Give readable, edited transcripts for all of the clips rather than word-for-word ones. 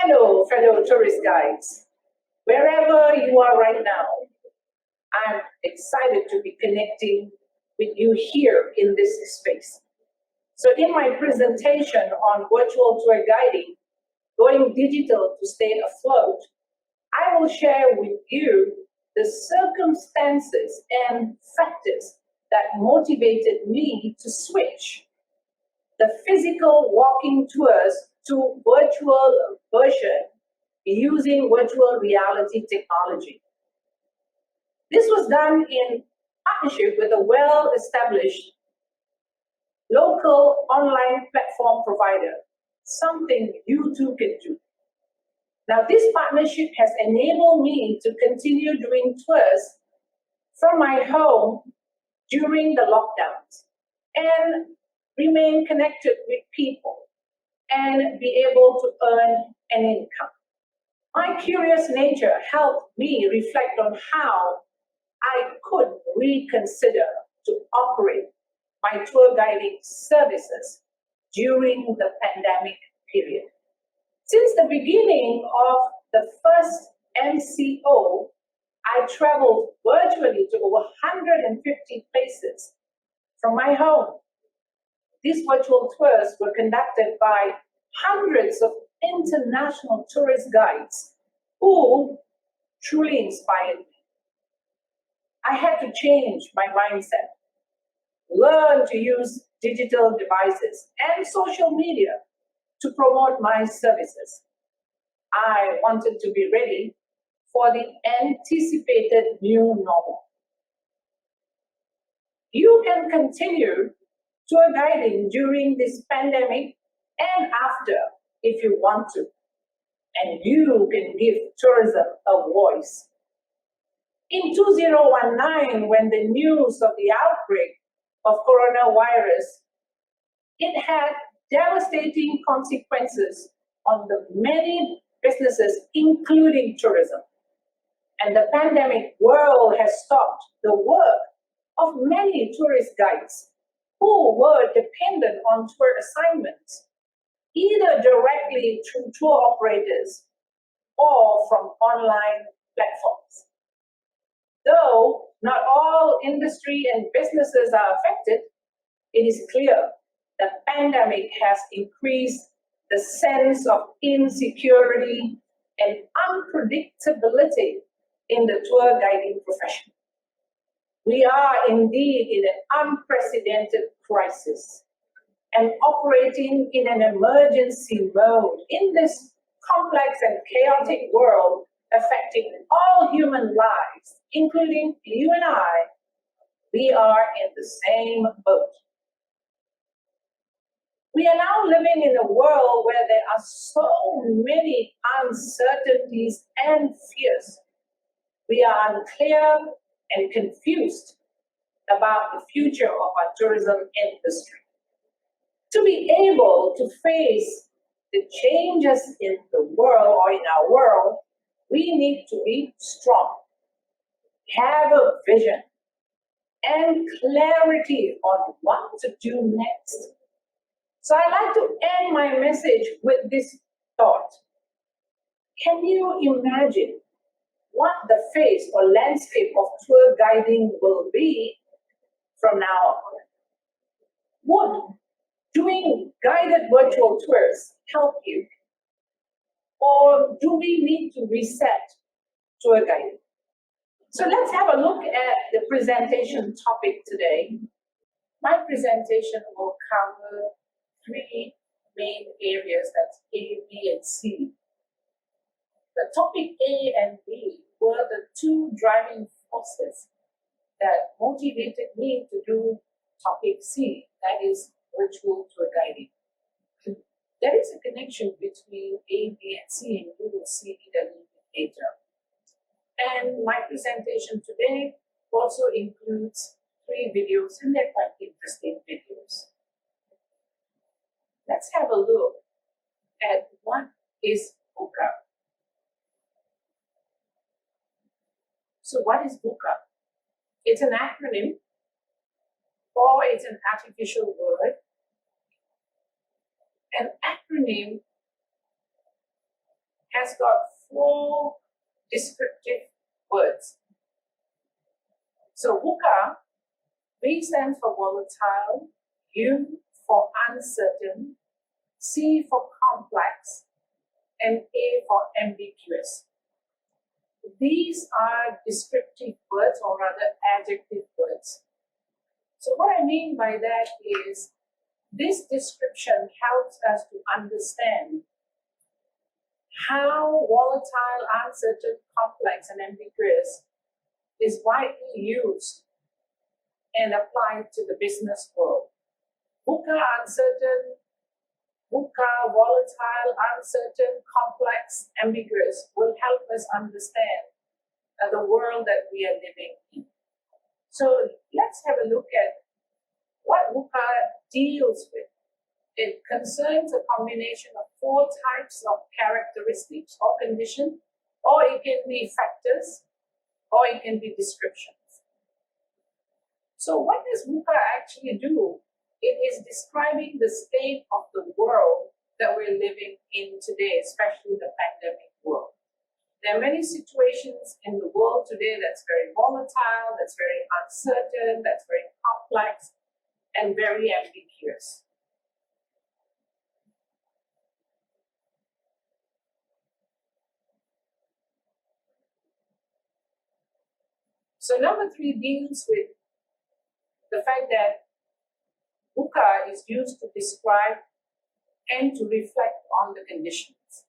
Hello, fellow tourist guides. Wherever you are right now, I'm excited to be connecting with you here in this space. So, in my presentation on virtual tour guiding, going digital to stay afloat, I will share with you the circumstances and factors that motivated me to switch the physical walking tours to virtual version using virtual reality technology. This was done in partnership with a well-established local online platform provider, something you too can do. Now, this partnership has enabled me to continue doing tours from my home during the lockdowns and remain connected with people and be able to earn an income. My curious nature helped me reflect on how I could reconsider to operate my tour guiding services during the pandemic period. Since the beginning of the first MCO, I traveled virtually to over 150 places from my home. These virtual tours were conducted by hundreds of international tourist guides who truly inspired me. I had to change my mindset, learn to use digital devices and social media to promote my services. I wanted to be ready for the anticipated new normal. You can continue tour guiding during this pandemic and after if you want to, and you can give tourism a voice. In 2019, when the news of the outbreak of coronavirus, it had devastating consequences on the many businesses, including tourism. And the pandemic world has stopped the work of many tourist guides who were dependent on tour assignments, either directly through tour operators or from online platforms. Though not all industry and businesses are affected, it is clear the pandemic has increased the sense of insecurity and unpredictability in the tour guiding profession. We are indeed in an unprecedented crisis and operating in an emergency mode in this complex and chaotic world affecting all human lives, including you and I. We are in the same boat. We are now living in a world where there are so many uncertainties and fears. We are unclear and confused about the future of our tourism industry. To be able to face the changes in the world or in our world, we need to be strong, have a vision, and clarity on what to do next. So I'd like to end my message with this thought. Can you imagine what the face or landscape of tour guiding will be from now on? Would doing guided virtual tours help you? Or do we need to reset tour guiding? So let's have a look at the presentation topic today. My presentation will cover three main areas, that's A, B, and C. The topic A and B were the two driving forces that motivated me to do topic C, that is virtual tour guiding. There is a connection between A, B, and C, and you will see it a little bit later. And my presentation today also includes 3 videos, and they're quite interesting videos. Let's have a look at what is VUCA. So what is VUCA? It's an acronym, or it's an artificial word. An acronym has got 4 descriptive words. So VUCA, V stands for volatile, U for uncertain, C for complex, and A for ambiguous. These are descriptive words, or rather adjective words. So what I mean by that is this description helps us to understand how volatile, uncertain, complex, and ambiguous is widely used and applied to the business world. VUCA, uncertain, VUCA, volatile, uncertain, complex, ambiguous will help us understand the world that we are living in. So let's have a look at what VUCA deals with. It concerns a combination of 4 types of characteristics or conditions, or it can be factors, or it can be descriptions. So what does VUCA actually do? It is describing the state of the world that we're living in today, especially the pandemic world. There are many situations in the world today that's very volatile, that's very uncertain, that's very complex, and very ambiguous. So number 3 deals with the fact that VUCA is used to describe and to reflect on the conditions.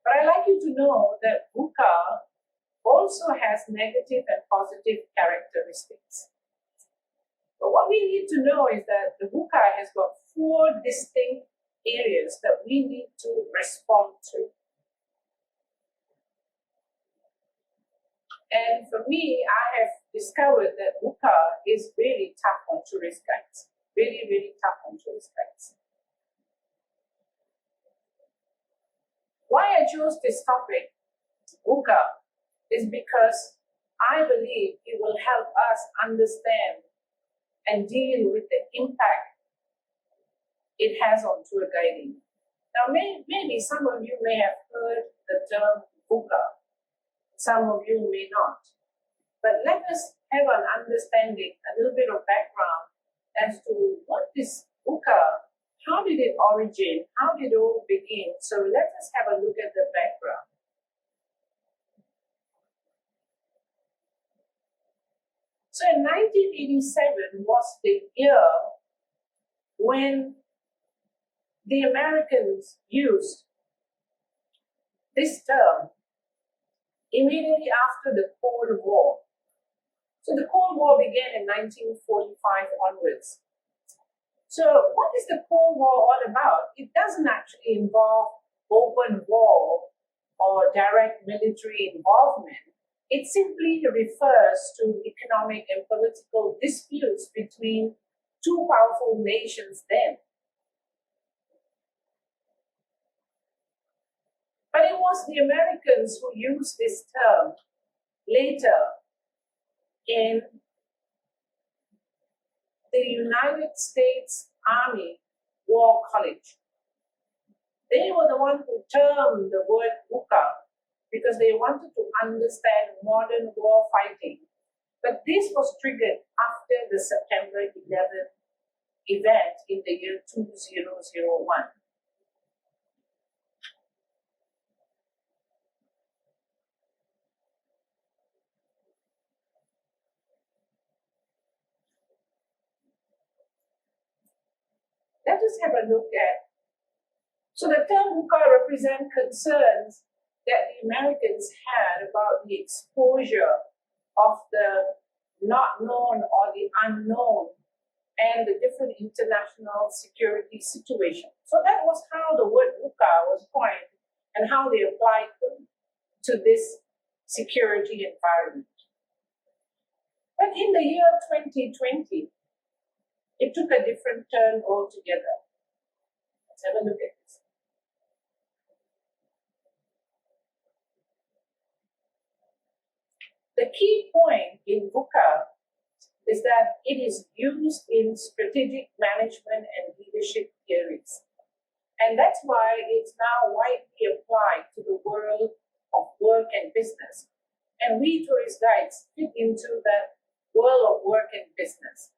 But I'd like you to know that VUCA also has negative and positive characteristics. But what we need to know is that the VUCA has got 4 distinct areas that we need to respond to. And for me, I have discovered that VUCA is really tough on tourist guides. Really, really tough on tourist guides. Why I chose this topic, VUCA, is because I believe it will help us understand and deal with the impact it has on tour guiding. Now, maybe some of you may have heard the term VUCA. Some of you may not. But let us have an understanding, a little bit of background as to what is VUCA, how did it originate, how did it all begin. So let us have a look at the background. So in 1987 was the year when the Americans used this term immediately after the Cold War. So the Cold War began in 1945 onwards. So what is the Cold War all about? It doesn't actually involve open war or direct military involvement. It simply refers to economic and political disputes between 2 powerful nations then. But it was the Americans who used this term later in the United States Army War College. They were the ones who termed the word VUCA because they wanted to understand modern war fighting. But this was triggered after the September 11th event in the year 2001. Let us have a look at. So the term VUCA represents concerns that the Americans had about the exposure of the not known or the unknown and the different international security situations. So that was how the word VUCA was coined and how they applied them to this security environment. But in the year 2020, it took a different turn altogether. Let's have a look at this. The key point in VUCA is that it is used in strategic management and leadership theories. And that's why it's now widely applied to the world of work and business. And we tourist guides fit into that world of work and business.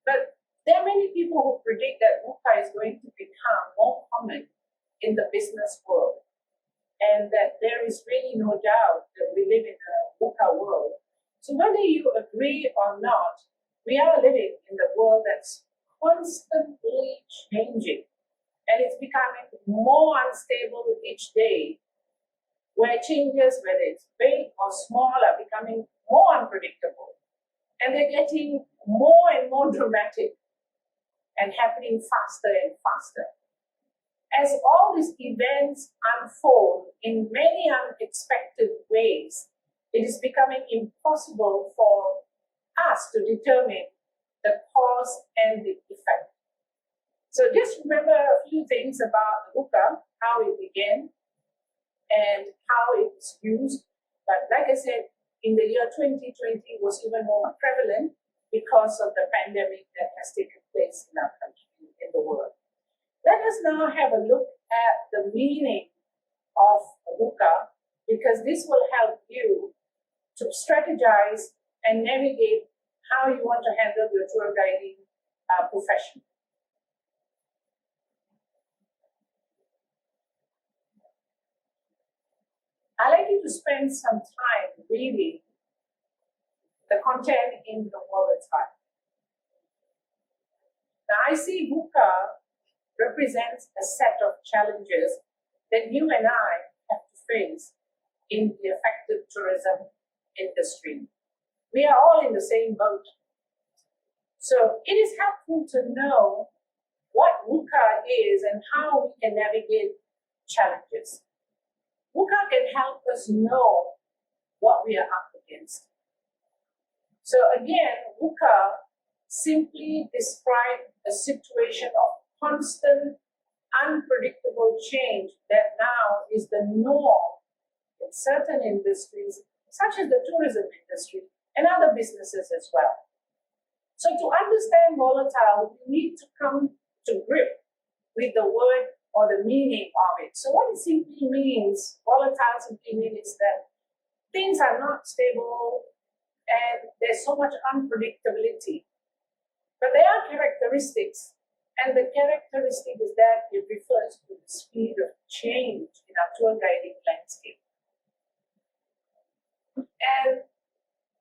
But there are many people who predict that VUCA is going to become more common in the business world, and that there is really no doubt that we live in a VUCA world. So whether you agree or not, we are living in the world that's constantly changing, and it's becoming more unstable each day, where changes, whether it's big or small, are becoming more unpredictable. And they're getting more and more dramatic and happening faster and faster. As all these events unfold in many unexpected ways, it is becoming impossible for us to determine the cause and the effect. So just remember a few things about the VUCA, how it began and how it's used. But like I said, in the year 2020 was even more prevalent because of the pandemic that has taken place in our country, in the world. Let us now have a look at the meaning of VUCA, because this will help you to strategize and navigate how you want to handle your tour guiding profession. I'd like you to spend some time reading the content in the volatile. Now, I see VUCA represents a set of challenges that you and I have to face in the affected tourism industry. We are all in the same boat. So it is helpful to know what VUCA is and how we can navigate challenges. VUCA can help us know what we are up against. So again, VUCA simply describes a situation of constant, unpredictable change that now is the norm in certain industries, such as the tourism industry and other businesses as well. So to understand volatile, we need to come to grip with the word or the meaning of it. So what it simply means, volatile simply means that things are not stable and there's so much unpredictability. But there are characteristics, and the characteristic is that it refers to the speed of change in our tour guiding landscape. And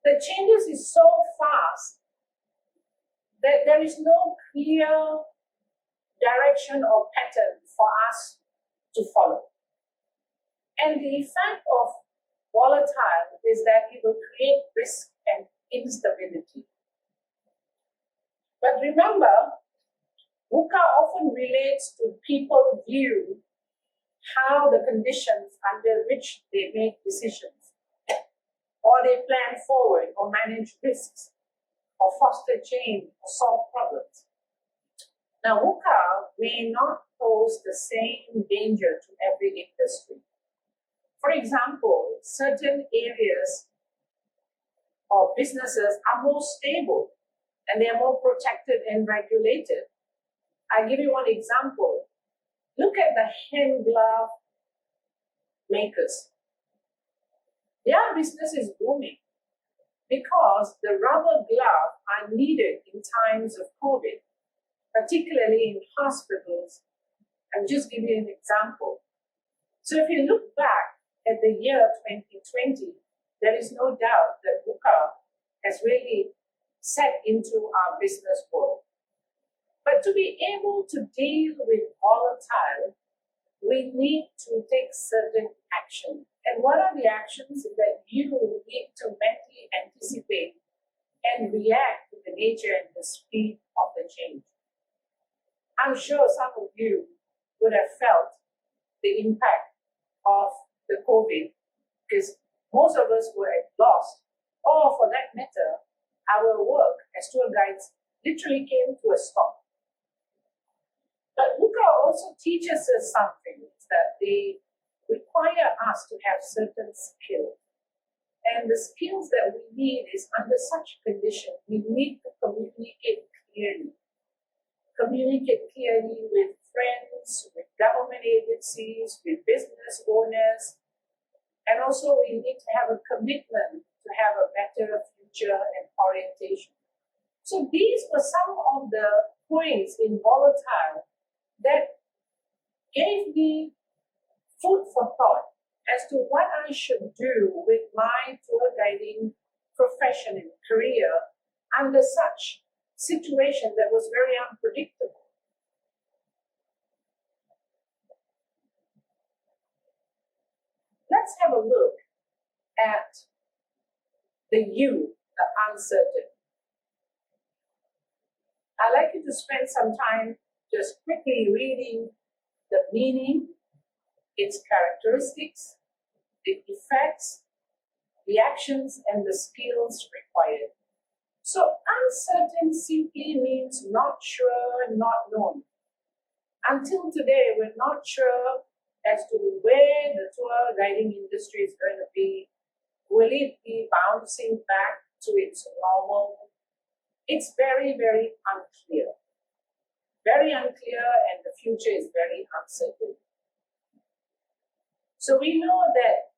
the changes is so fast that there is no clear direction or pattern for us to follow. And the effect of volatile is that it will create risk and instability. But remember, VUCA often relates to people's view how the conditions under which they make decisions, or they plan forward, or manage risks, or foster change, or solve problems. Now, VUCA may not pose the same danger to every industry. For example, certain areas or businesses are more stable and they are more protected and regulated. I'll give you one example. Look at the hand glove makers. Their business is booming because the rubber gloves are needed in times of COVID, particularly in hospitals. I'll just give you an example. So if you look back at the year 2020, there is no doubt that VUCA has really set into our business world. But to be able to deal with volatile, we need to take certain action. And what are the actions that you need to mentally anticipate and react to the nature and the speed of the change? I'm sure some of you would have felt the impact of the COVID, because most of us were at loss, or for that matter, our work as tour guides literally came to a stop. But VUCA also teaches us something, that they require us to have certain skills. And the skills that we need is under such condition, we need to communicate clearly. Communicate clearly with friends, with government agencies, with business owners, and also we need to have a commitment to have a better future and orientation. So these were some of the points in Volatile that gave me food for thought as to what I should do with my tour guiding profession and career under such situation that was very unpredictable. Let's have a look at the uncertain. I'd like you to spend some time just quickly reading the meaning, its characteristics, the effects, the actions, and the skills required. So uncertain simply means not sure, not known. Until today, we're not sure as to where the tour guiding industry is going to be. Will it be bouncing back to its normal? It's very, very unclear. Very unclear, and the future is very uncertain. So we know that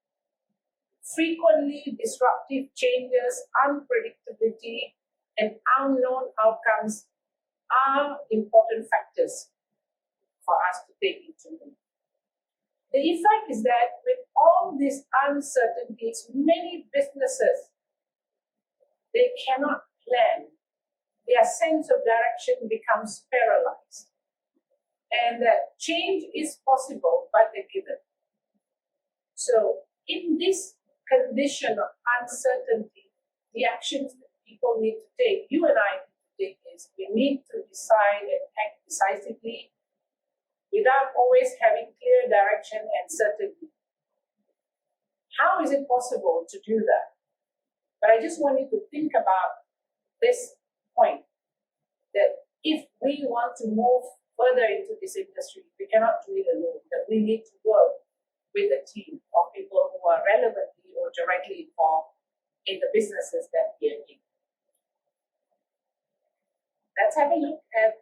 frequently disruptive changes, unpredictability, and unknown outcomes are important factors for us to take into account. The effect is that with all these uncertainties, many businesses, they cannot plan. Their sense of direction becomes paralyzed. And that change is possible, but they're given. So in this condition of uncertainty, the actions that people need to take, you and I need to take, is we need to decide and act decisively without always having clear direction and certainty. How is it possible to do that? But I just want you to think about this point, that if we want to move further into this industry, we cannot do it alone, that we need to work with a team of people who are relevantly or directly involved in the businesses that we are in. Let's have a look at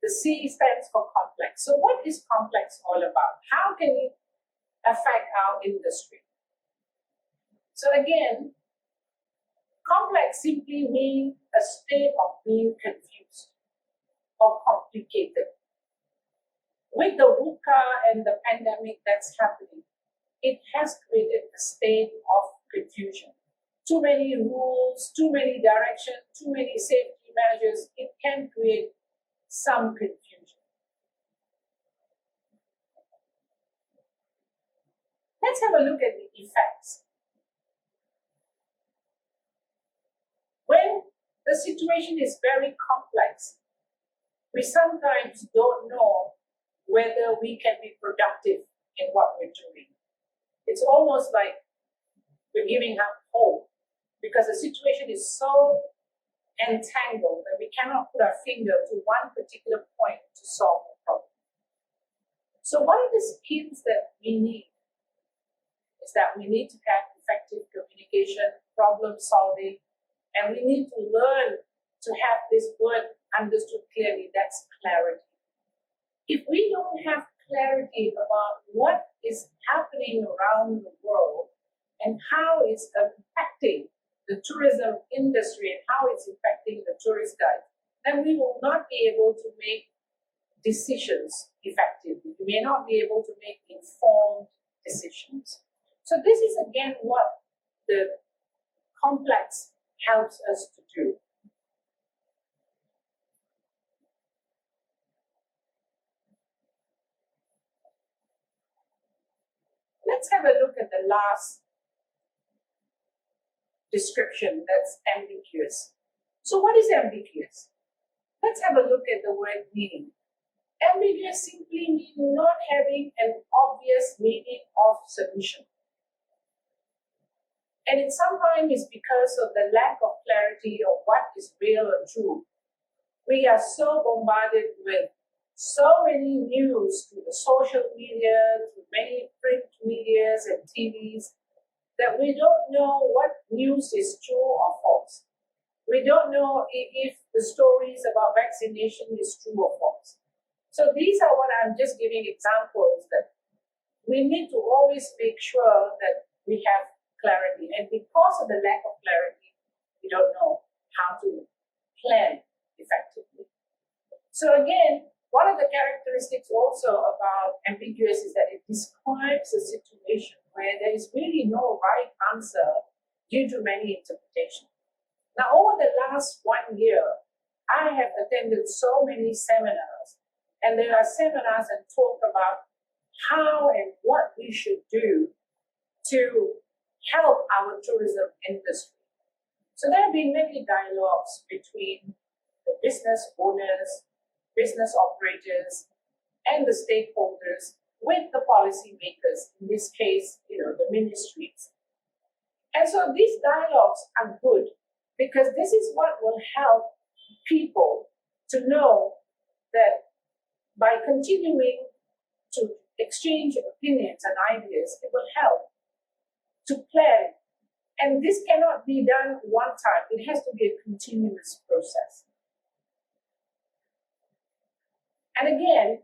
the C stands for complex. So what is complex all about? How can it affect our industry? So again, complex simply means a state of being confused or complicated. With the VUCA and the pandemic that's happening, it has created a state of confusion. Too many rules, too many directions, too many safety measures, it can create some confusion. Let's have a look at the effects. When the situation is very complex, we sometimes don't know whether we can be productive in what we're doing. It's almost like we're giving up hope because the situation is so entangled that we cannot put our finger to one particular point to solve the problem. So one of the skills that we need is that we need to have effective communication, problem solving, and we need to learn to have this word understood clearly. That's clarity. If we don't have clarity about what is happening around the world and how it's affecting the tourism industry and how it's affecting the tourist guide, then we will not be able to make decisions effectively. We may not be able to make informed decisions. So this is again what the complex helps us to do. Let's have a look at the last description, that's ambiguous. So what is ambiguous? Let's have a look at the word meaning. Ambiguous simply means not having an obvious meaning of solution. And it sometimes is because of the lack of clarity of what is real or true. We are so bombarded with so many news through the social media, through many print medias and TVs, that we don't know what news is true or false. We don't know if the stories about vaccination is true or false. So these are what I'm just giving examples that we need to always make sure that we have clarity. And because of the lack of clarity, we don't know how to plan effectively. So again, one of the characteristics also about ambiguous is that it describes a situation where there is really no right answer due to many interpretations. Now, over the last 1 year, I have attended so many seminars, and there are seminars that talk about how and what we should do to help our tourism industry. So there have been many dialogues between the business owners, business operators, and the stakeholders with the policymakers, in this case, the ministries. And so these dialogues are good because this is what will help people to know that by continuing to exchange opinions and ideas, it will help to plan. And this cannot be done one time. It has to be a continuous process. And again,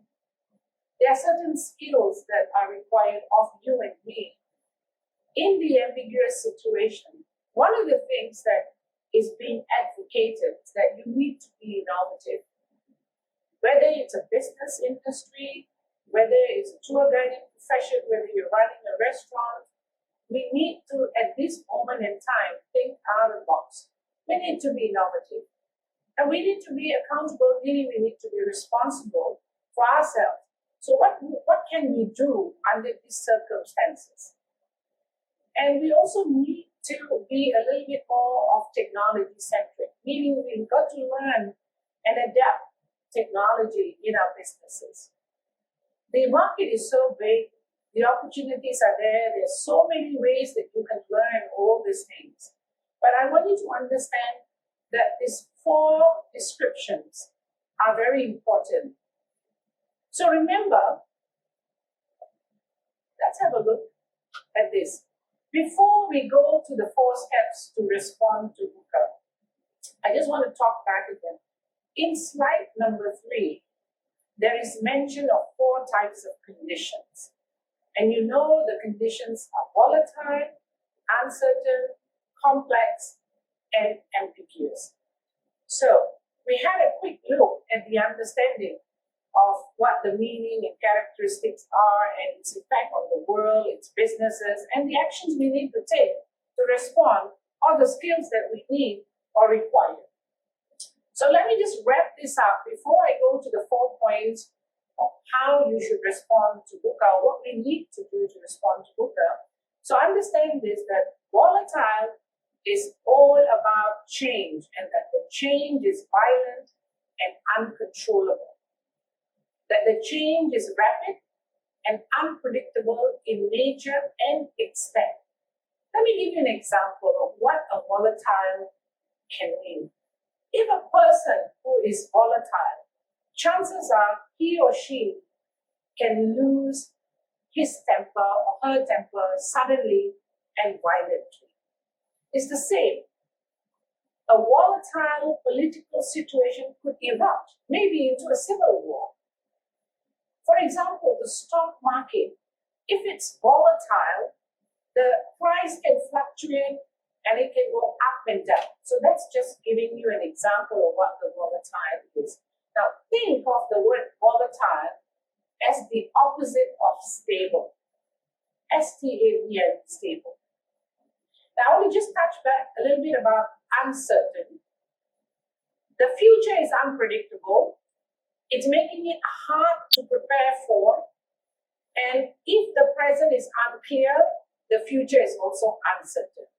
there are certain skills that are required of you and me in the ambiguous situation. One of the things that is being advocated is that you need to be innovative. Whether it's a business industry, whether it's a tour guiding profession, whether you're running a restaurant, we need to, at this moment in time, think out of the box. We need to be innovative. And we need to be accountable, meaning we need to be responsible for ourselves. So what can we do under these circumstances? And we also need to be a little bit more of technology-centric, meaning we've got to learn and adapt technology in our businesses. The market is so big, the opportunities are there, there's so many ways that you can learn all these things. But I want you to understand that these 4 descriptions are very important. So remember, let's have a look at this. Before we go to the 4 steps to respond to VUCA, I just want to talk back again. In slide number 3, there is mention of 4 types of conditions. And you know the conditions are volatile, uncertain, complex, and ambiguous. So we had a quick look at the understanding of what the meaning and characteristics are and its impact on the world, its businesses, and the actions we need to take to respond, or the skills that we need or require. So let me just wrap this up before I go to the 4 points of how you should respond to VUCA, what we need to do to respond to VUCA. So understand this, that volatile is all about change, and that the change is violent and uncontrollable. That the change is rapid and unpredictable in nature and extent. Let me give you an example of what a volatile can mean. If a person who is volatile, chances are he or she can lose his temper or her temper suddenly and violently. It's the same. A volatile political situation could erupt, maybe into a civil war. For example, the stock market, if it's volatile, the price can fluctuate and it can go up and down. So that's just giving you an example of what the volatile is. Now, think of the word volatile as the opposite of stable. S-T-A-B-L, stable. Now, I want to just touch back a little bit about uncertain. The future is unpredictable. It's making it hard to prepare for. And if the present is unclear, the future is also uncertain.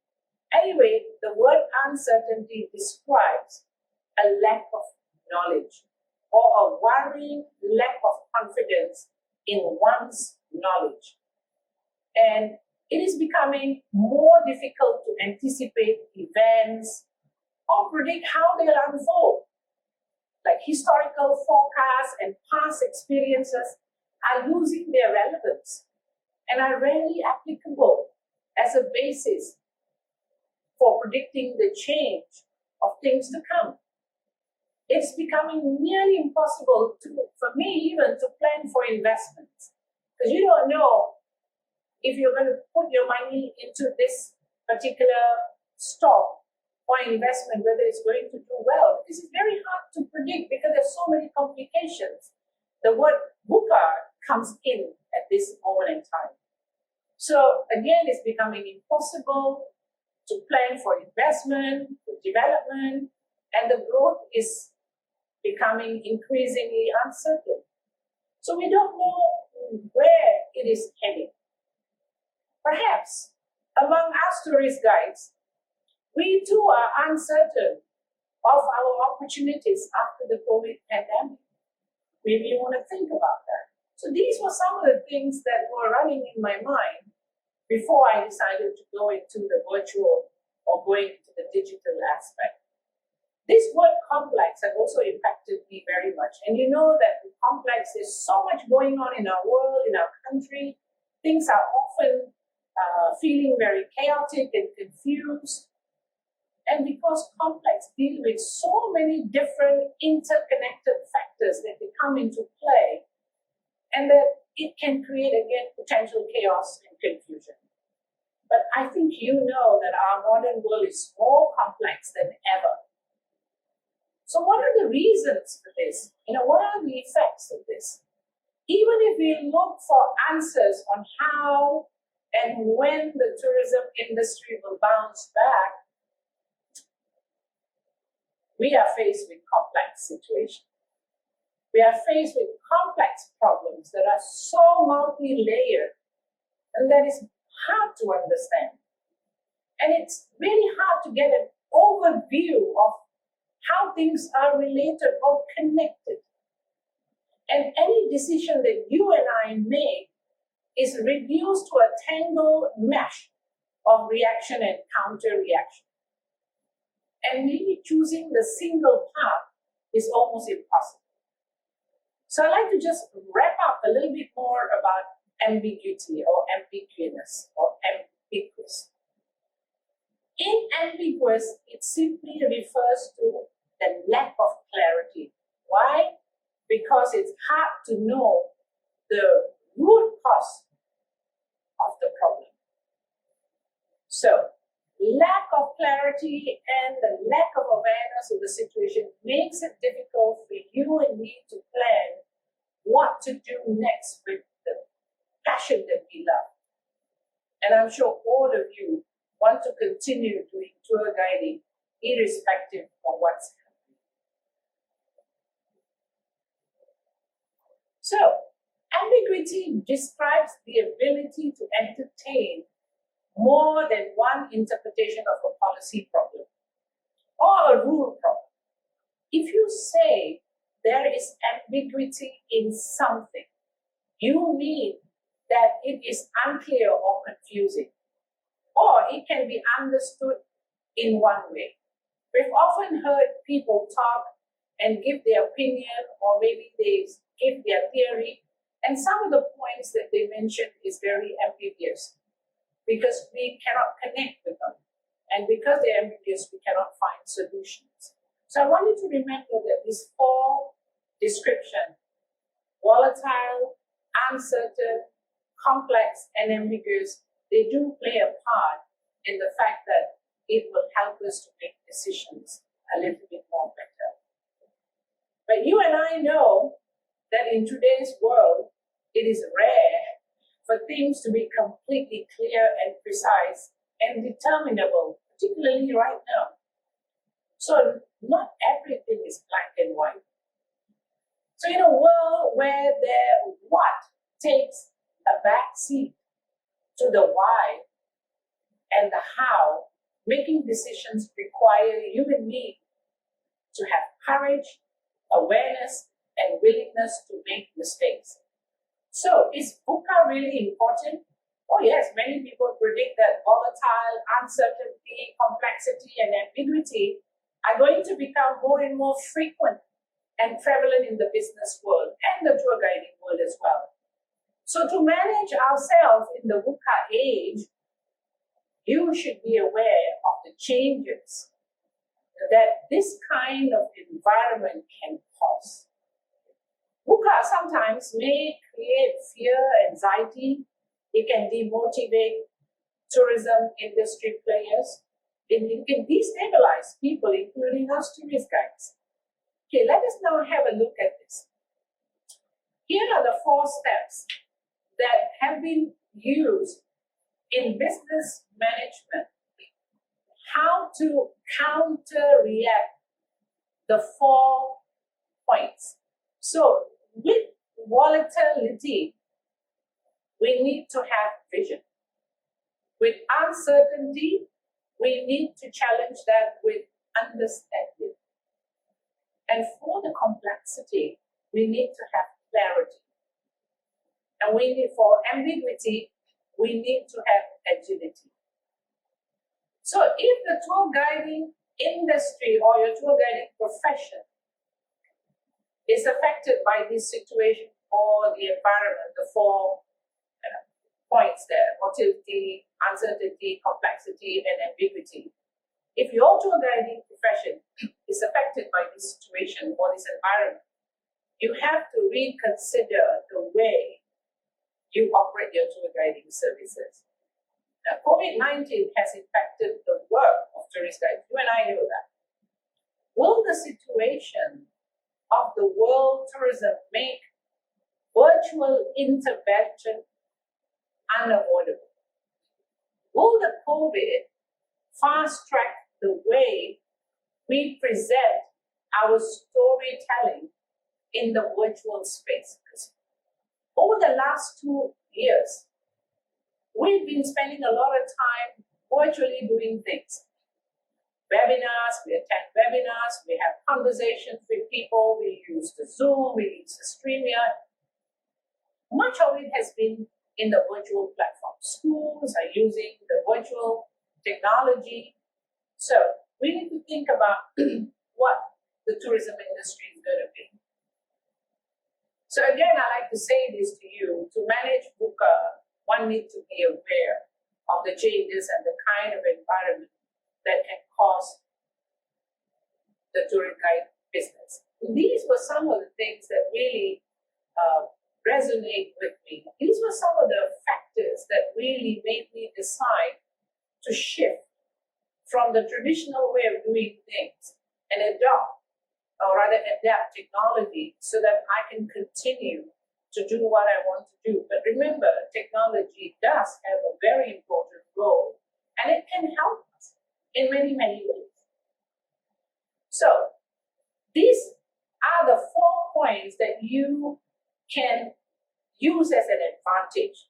Anyway, the word uncertainty describes a lack of knowledge or a worrying lack of confidence in one's knowledge. And it is becoming more difficult to anticipate events or predict how they'll unfold. Like historical forecasts and past experiences are losing their relevance and are rarely applicable as a basis for predicting the change of things to come. It's becoming nearly impossible for me even to plan for investments, because you don't know if you're going to put your money into this particular stock or investment, whether it's going to do well. This is very hard to predict because there's so many complications. The word VUCA comes in at this moment in time. So again, it's becoming impossible to plan for investment, for development, and the growth is becoming increasingly uncertain. So we don't know where it is heading. Perhaps among us tourist guides, we too are uncertain of our opportunities after the COVID pandemic. Maybe you want to think about that. So these were some of the things that were running in my mind before I decided to go into the virtual or going into the digital aspect. This word complex has also impacted me very much. And you know that with complex, there's so much going on in our world, in our country. Things are often feeling very chaotic and confused. And because complex deal with so many different interconnected factors that they come into play, and that it can create, again, potential chaos and confusion. But I think you know that our modern world is more complex than ever. So what are the reasons for this? What are the effects of this? Even if we look for answers on how and when the tourism industry will bounce back, we are faced with complex situations. We are faced with complex problems that are so multi-layered and that is hard to understand. And it's really hard to get an overview of how things are related or connected. And any decision that you and I make is reduced to a tangled mesh of reaction and counter-reaction. And maybe choosing the single path is almost impossible. So I'd like to just wrap up a little bit more about ambiguity or ambiguous or ambiguous. In ambiguous, it simply refers to the lack of clarity. Why? Because it's hard to know the root cause of the problem. So, lack of clarity and the lack of awareness of the situation makes it difficult for you and me to plan what to do next with the passion that we love. And I'm sure all of you want to continue doing tour guiding irrespective of what's happening. So, ambiguity describes the ability to entertain more than one interpretation of a policy problem or a rule problem. If you say there is ambiguity in something, you mean that it is unclear or confusing, or it can be understood in one way. We've often heard people talk and give their opinion, or maybe they give their theory, and some of the points that they mention is very ambiguous because we cannot connect with them. And because they're ambiguous, we cannot find solutions. So I want you to remember that these four descriptions, volatile, uncertain, complex, and ambiguous, they do play a part in the fact that it will help us to make decisions a little bit more better. But you and I know that in today's world, it is rare for things to be completely clear and precise and determinable, particularly right now. So not everything is black and white. So in a world where the what takes a back seat to the why and the how, making decisions require you and me to have courage, awareness, and willingness to make mistakes. So is VUCA really important? Oh yes, many people predict that volatile, uncertainty, complexity, and ambiguity are going to become more and more frequent and prevalent in the business world and the tour guiding world as well. So to manage ourselves in the VUCA age, you should be aware of the changes that this kind of environment can cause. VUCA sometimes may create fear, anxiety. It can demotivate tourism industry players. It can destabilize people, including us tourist guides. Okay, let us now have a look at this. Here are the 4 steps that have been used in business management, how to counter-react the 4 points. So with volatility, we need to have vision. With uncertainty, we need to challenge that with understanding. And for the complexity, we need to have clarity. And we need, for ambiguity, we need to have agility. So if the tour guiding industry or your tour guiding profession is affected by this situation or the environment, the 4 points there, volatility, uncertainty, complexity, and ambiguity. If your tour guiding profession is affected by this situation or this environment, you have to reconsider the way you operate your tour guiding services. Now, COVID-19 has impacted the work of tourist guides. You and I know that. Will the situation of the world tourism make virtual intervention unavoidable? Will the COVID fast-track the way we present our storytelling in the virtual space? Over the last 2 years, we've been spending a lot of time virtually doing things. Webinars, we attend webinars, we have conversations with people, we use the Zoom, we use the StreamYard. Much of it has been in the virtual platform. Schools are using the virtual technology. So we need to think about what the tourism industry is going to be. So again, I like to say this to you, to manage VUCA, one needs to be aware of the changes and the kind of environment that can cause the tour guide business. These were some of the things that really resonate with me. These were some of the factors that really made me decide to shift from the traditional way of doing things and adapt technology so that I can continue to do what I want to do. But remember, technology does have a very important role, and it can help us in many, many ways. So these are the 4 points that you can use as an advantage.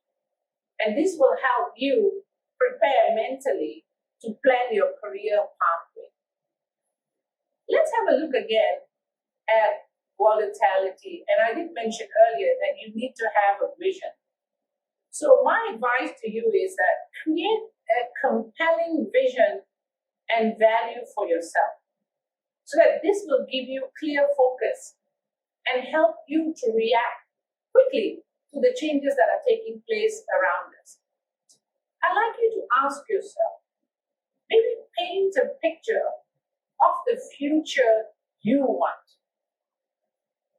And this will help you prepare mentally to plan your career pathway. Let's have a look again at volatility. And I did mention earlier that you need to have a vision. So my advice to you is that create a compelling vision and value for yourself, so that this will give you clear focus and help you to react quickly to the changes that are taking place around us. I'd like you to ask yourself, maybe paint a picture of the future you want.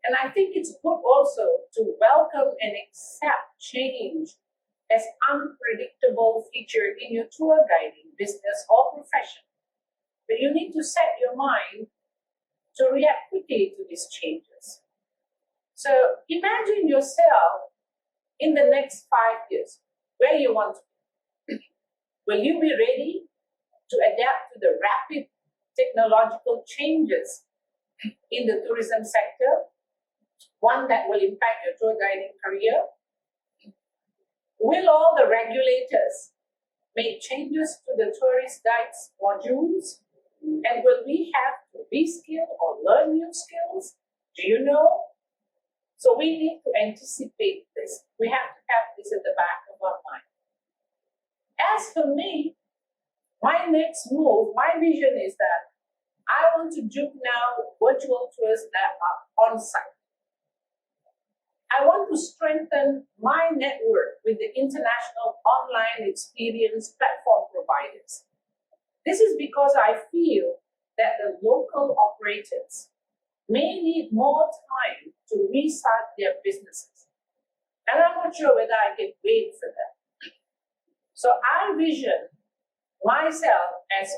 And I think it's good also to welcome and accept change as unpredictable feature in your tour guiding business or profession. But you need to set your mind to react quickly to these changes. So imagine yourself in the next 5 years, where you want to be. Will you be ready to adapt to the rapid technological changes in the tourism sector, one that will impact your tour guiding career? Will all the regulators make changes to the tourist guides modules? And will we have to reskill or learn new skills? Do you know? So we need to anticipate this. We have to have this at the back of our mind. As for me, my next move, my vision is that I want to do now virtual tours that are on-site. I want to strengthen my network with the international online experience platform providers. This is because I feel that the local operators may need more time to restart their businesses. And I'm not sure whether I can wait for that. So I vision myself as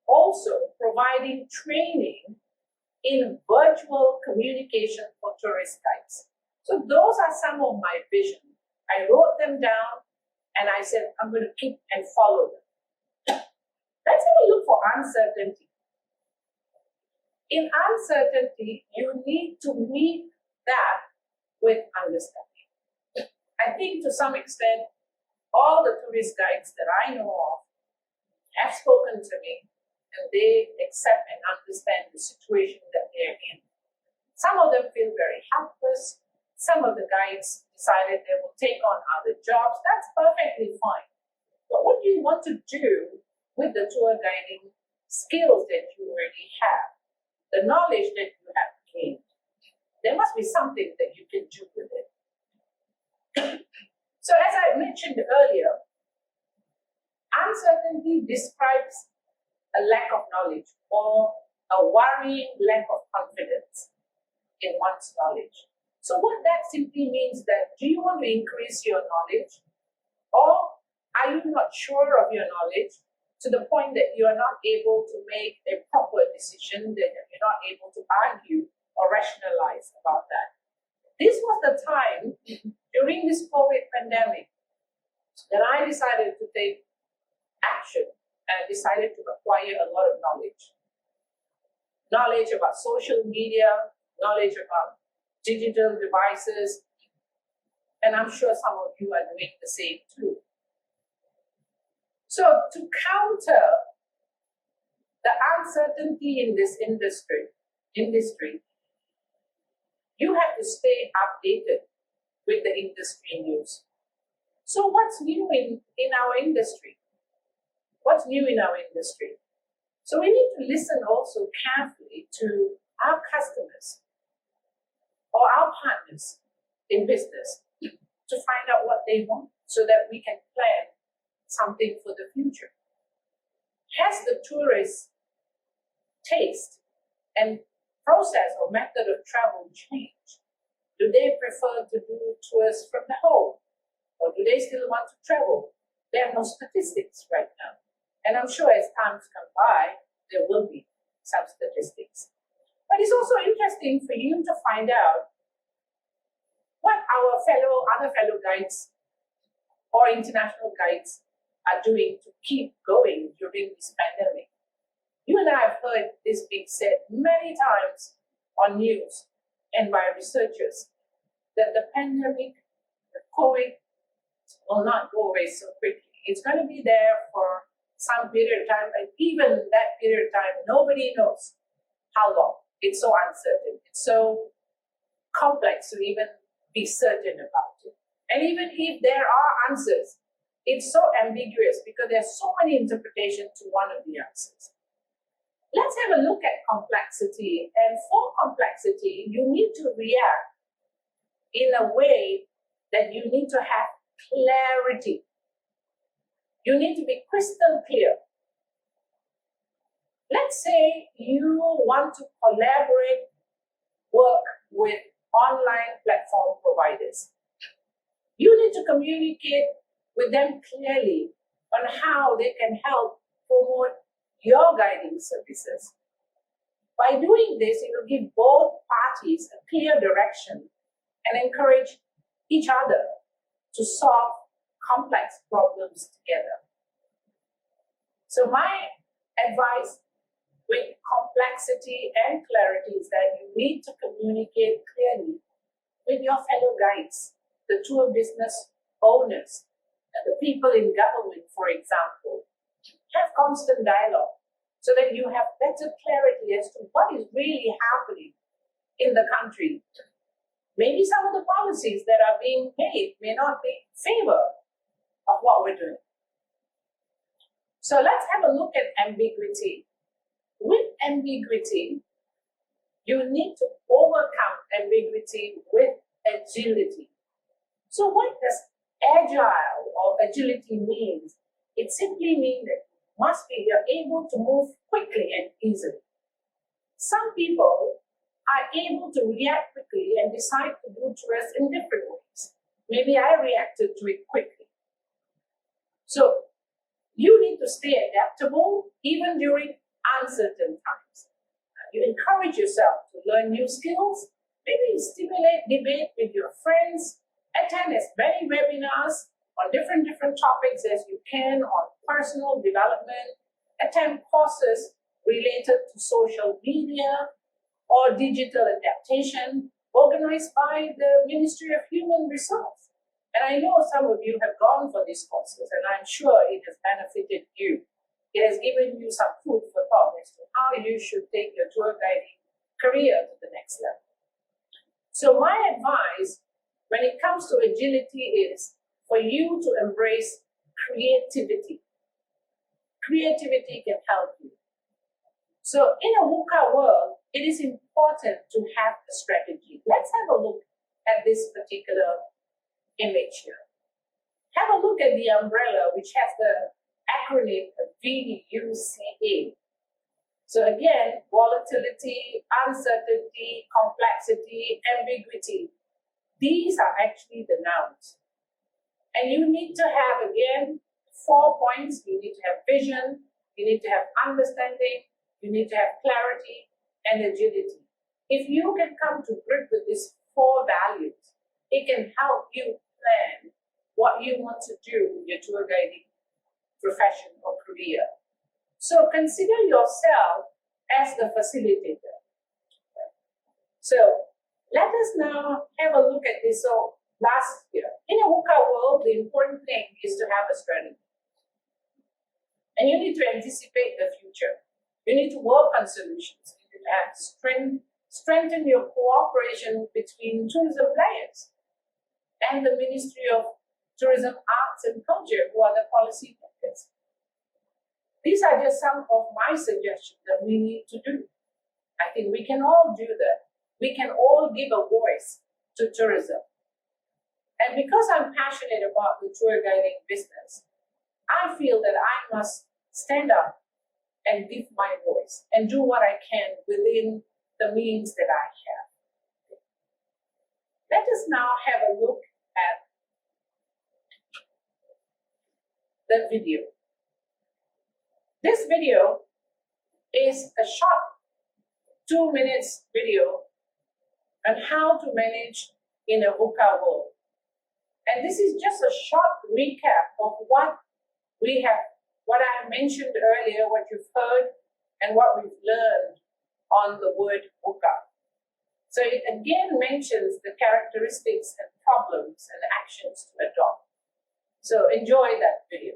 also providing training in virtual communication for tourist guides. So those are some of my visions. I wrote them down and I said, I'm going to keep and follow them. Let's have a look for uncertainty. In uncertainty, you need to meet that with understanding. I think to some extent, all the tourist guides that I know of have spoken to me and they accept and understand the situation that they're in. Some of them feel very helpless. Some of the guides decided they will take on other jobs. That's perfectly fine. But what do you want to do with the tour guiding skills that you already have, the knowledge that you have gained? There must be something that you can do with it. So as I mentioned earlier, uncertainty describes a lack of knowledge or a worrying lack of confidence in one's knowledge. So what that simply means that, do you want to increase your knowledge, or are you not sure of your knowledge to the point that you are not able to make a proper decision, that you're not able to argue or rationalize about that? This was the time during this COVID pandemic that I decided to take action and decided to acquire a lot of knowledge. Knowledge about social media, knowledge about digital devices, and I'm sure some of you are doing the same too. So to counter the uncertainty in this industry, you have to stay updated with the industry news. So what's new in our industry? What's new in our industry? So we need to listen also carefully to our customers or our partners in business to find out what they want so that we can plan something for the future. Has the tourist taste and process or method of travel changed? Do they prefer to do tours from the home, or do they still want to travel? There are no statistics right now. And I'm sure as times come by, there will be some statistics. But it's also interesting for you to find out what our other fellow guides or international guides are doing to keep going during this pandemic. You and I have heard this being said many times on news and by researchers that the pandemic, the COVID, will not go away so quickly. It's going to be there for some period of time, and even that period of time, nobody knows how long. It's so uncertain. It's so complex to even be certain about it. And even if there are answers, it's so ambiguous because there's so many interpretations to one of the answers. Let's have a look at complexity. And for complexity, you need to react in a way that you need to have clarity. You need to be crystal clear. Let's say you want to collaborate, work with online platform providers. You need to communicate with them clearly on how they can help promote your guiding services. By doing this, it will give both parties a clear direction and encourage each other to solve complex problems together. So my advice with complexity and clarity is that you need to communicate clearly with your fellow guides, the tour business owners, and the people in government, for example. Have constant dialogue so that you have better clarity as to what is really happening in the country. Maybe some of the policies that are being made may not be in favor of what we're doing. So let's have a look at ambiguity. With ambiguity, you need to overcome ambiguity with agility. So what does agile or agility mean? It simply means that you're able to move quickly and easily. Some people are able to react quickly and decide to do tours in different ways. Maybe I reacted to it quickly. So you need to stay adaptable even during uncertain times. You encourage yourself to learn new skills, maybe stimulate debate with your friends, attend as many webinars on different topics as you can on personal development, attend courses related to social media or digital adaptation organized by the Ministry of Human Resource. And I know some of you have gone for these courses, and I'm sure it has benefited you. It has given you some food for thought as to how you should take your tour guiding career to the next level. So my advice when it comes to agility is for you to embrace creativity. Creativity can help you. So in a VUCA world, it is important to have a strategy. Let's have a look at this particular image here. Have a look at the umbrella, which has the acronym VUCA. So again, volatility, uncertainty, complexity, ambiguity. These are actually the nouns. And you need to have, again, 4 points. You need to have vision, you need to have understanding, you need to have clarity and agility. If you can come to grip with these 4 values, it can help you plan what you want to do with your tour guiding profession or career. So consider yourself as the facilitator. So let us now have a look at this. So last year, in a VUCA world, the important thing is to have a strategy. And you need to anticipate the future. You need to work on solutions. You need to have strengthen your cooperation between tourism players and the Ministry of Tourism, Arts and Culture, who are the policy makers. These are just some of my suggestions that we need to do. I think we can all do that. We can all give a voice to tourism. And because I'm passionate about the tour guiding business, I feel that I must stand up and give my voice and do what I can within the means that I have. Let us now have a look at the video. This video is a short 2 minutes video on how to manage in a VUCA world. And this is just a short recap of what I mentioned earlier, what you've heard, and what we've learned on the word VUCA. So it again mentions the characteristics and problems and actions to adopt. So enjoy that video.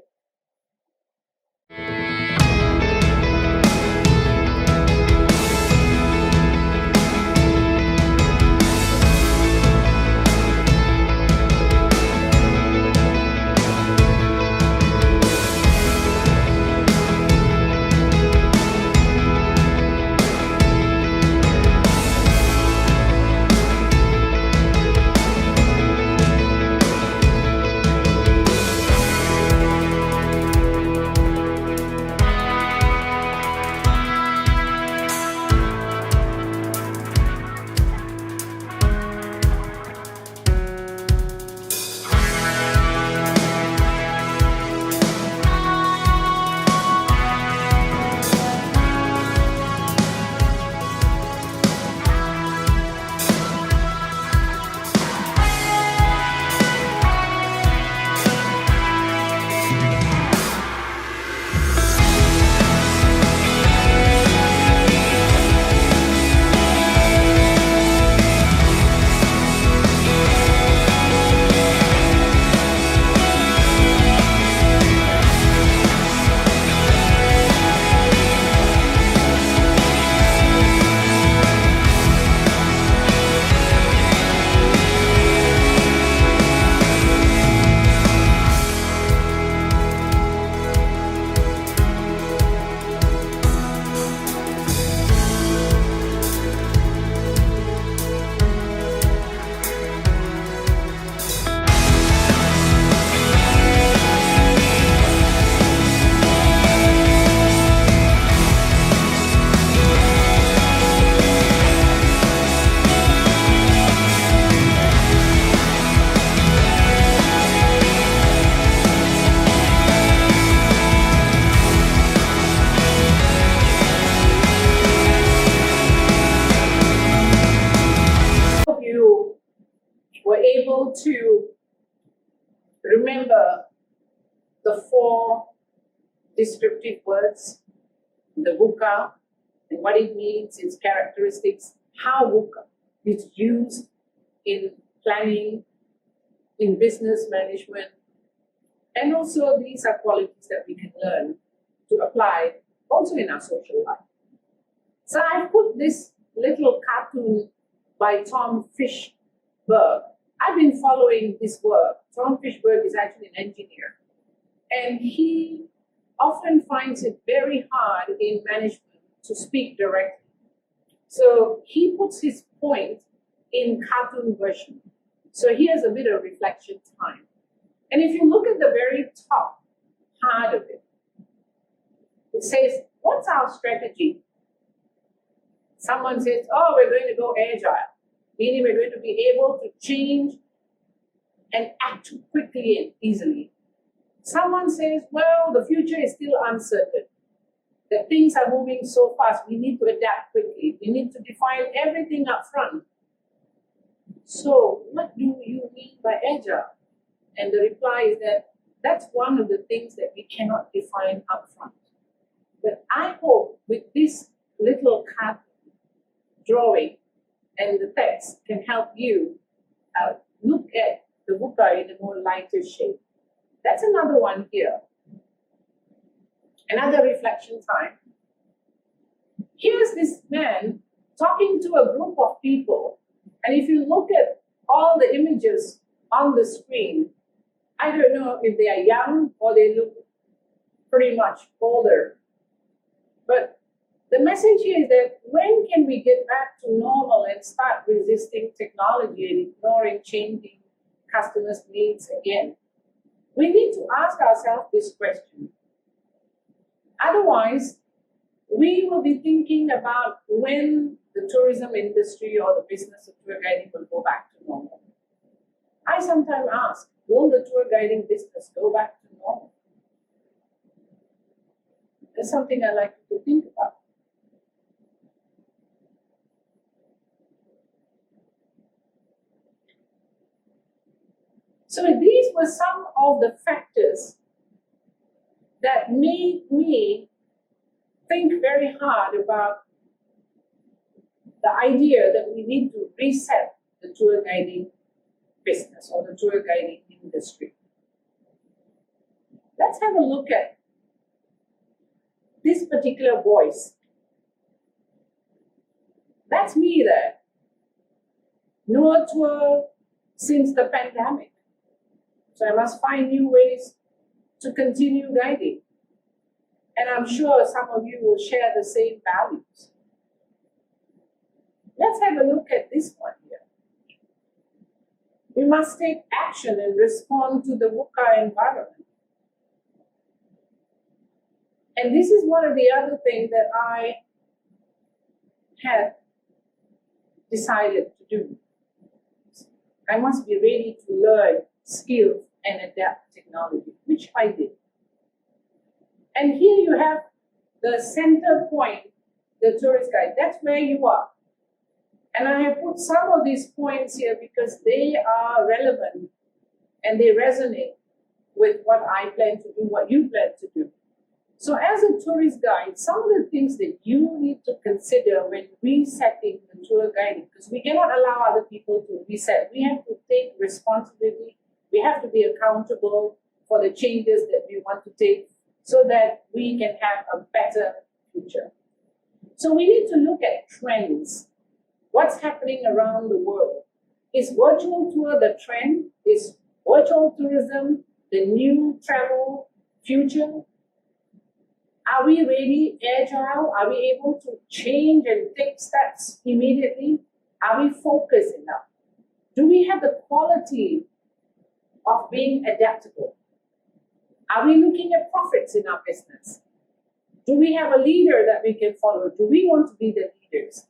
were able to remember the 4 descriptive words, the VUCA, and what it means, its characteristics, how VUCA is used in planning, in business management, and also these are qualities that we can learn to apply also in our social life. So I put this little cartoon by Tom Fishberg. I've been following his work. Tom Fishberg is actually an engineer, and he often finds it very hard in management to speak directly. So he puts his point in cartoon version. So here's a bit of reflection time. And if you look at the very top part of it, it says, what's our strategy? Someone says, oh, we're going to go agile, meaning we're going to be able to change and act quickly and easily. Someone says, well, the future is still uncertain, that things are moving so fast, we need to adapt quickly, we need to define everything up front. So what do you mean by agile? And the reply is that that's one of the things that we cannot define up front. But I hope with this little card drawing and the text can help you look at the VUCA in a more lighter shade. That's another one here. Another reflection time. Here's this man talking to a group of people. And if you look at all the images on the screen, I don't know if they are young or they look pretty much older. But the message here is that when can we get back to normal and start resisting technology and ignoring changing customers' needs again? We need to ask ourselves this question. Otherwise, we will be thinking about when the tourism industry or the business of tour guiding will go back to normal. I sometimes ask, will the tour guiding business go back to normal? That's something I like to think about. So these were some of the factors that made me think very hard about the idea that we need to reset the tour guiding business or the tour guiding industry. Let's have a look at this particular voice. That's me there. No tour since the pandemic. So I must find new ways to continue guiding. And I'm sure some of you will share the same values. Let's have a look at this one here. We must take action and respond to the VUCA environment. And this is one of the other things that I have decided to do. I must be ready to learn skills and adapt technology, which I did. And here you have the center point, the tourist guide. That's where you are. And I have put some of these points here because they are relevant and they resonate with what I plan to do, what you plan to do. So as a tourist guide, some of the things that you need to consider when resetting the tour guiding, because we cannot allow other people to reset. We have to take responsibility. We have to be accountable for the changes that we want to take so that we can have a better future. So we need to look at trends. What's happening around the world? Is virtual tour the trend? Is virtual tourism the new travel future? Are we really agile? Are we able to change and take steps immediately? Are we focused enough? Do we have the quality of being adaptable? Are we looking at profits in our business? Do we have a leader that we can follow? Do we want to be the leaders?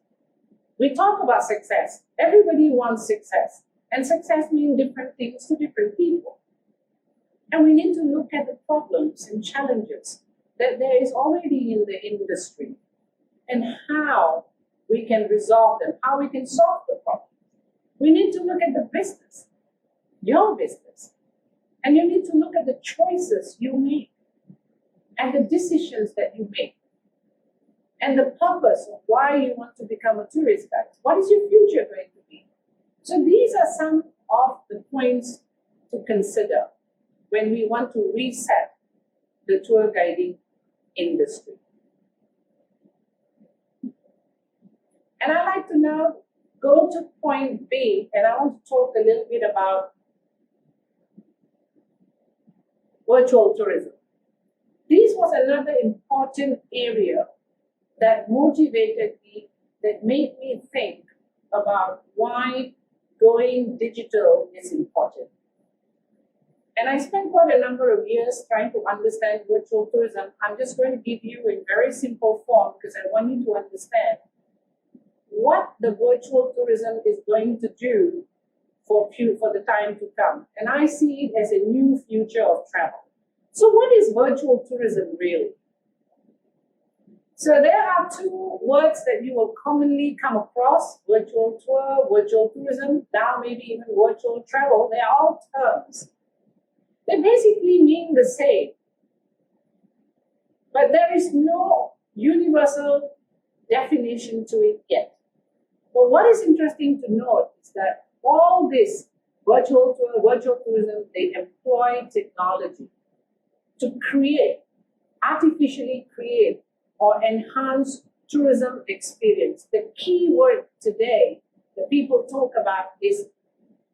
We talk about success. Everybody wants success. And success means different things to different people. And we need to look at the problems and challenges that there is already in the industry and how we can resolve them, how we can solve the problem. We need to look at the business, your business. And you need to look at the choices you make and the decisions that you make and the purpose of why you want to become a tourist guide. What is your future going to be? So these are some of the points to consider when we want to reset the tour guiding industry. And I'd like to now go to point B, and I want to talk a little bit about virtual tourism. This was another important area that motivated me, that made me think about why going digital is important. And I spent quite a number of years trying to understand virtual tourism. I'm just going to give you in very simple form because I want you to understand what the virtual tourism is going to do for the time to come. And I see it as a new future of travel. So what is virtual tourism really? So there are two words that you will commonly come across: virtual tour, virtual tourism, now maybe even virtual travel. They are all terms. They basically mean the same. But there is no universal definition to it yet. But what is interesting to note is that all this virtual tour, virtual tourism, they employ technology to artificially create or enhance tourism experience. The key word today that people talk about is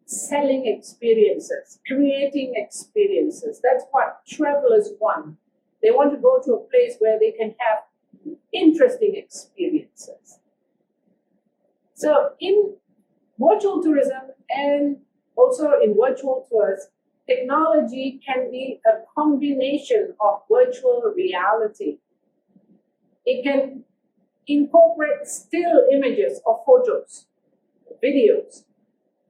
selling experiences, creating experiences. That's what travelers want. They want to go to a place where they can have interesting experiences. So in virtual tourism and also in virtual tours, technology can be a combination of virtual reality. It can incorporate still images or photos, videos,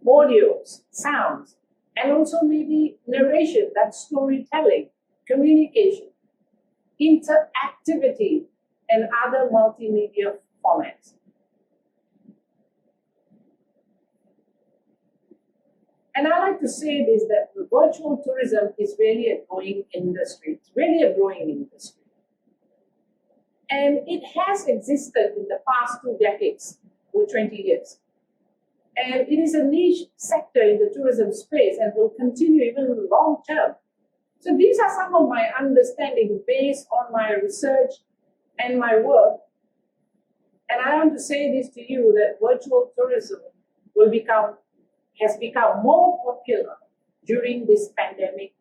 audios, sounds, and also maybe narration, that's storytelling, communication, interactivity, and other multimedia formats. And I like to say this, that virtual tourism is really a growing industry. It's really a growing industry. And it has existed in the past 2 decades or 20 years. And it is a niche sector in the tourism space and will continue even long term. So these are some of my understandings based on my research and my work. And I want to say this to you, that virtual tourism has become more popular during this pandemic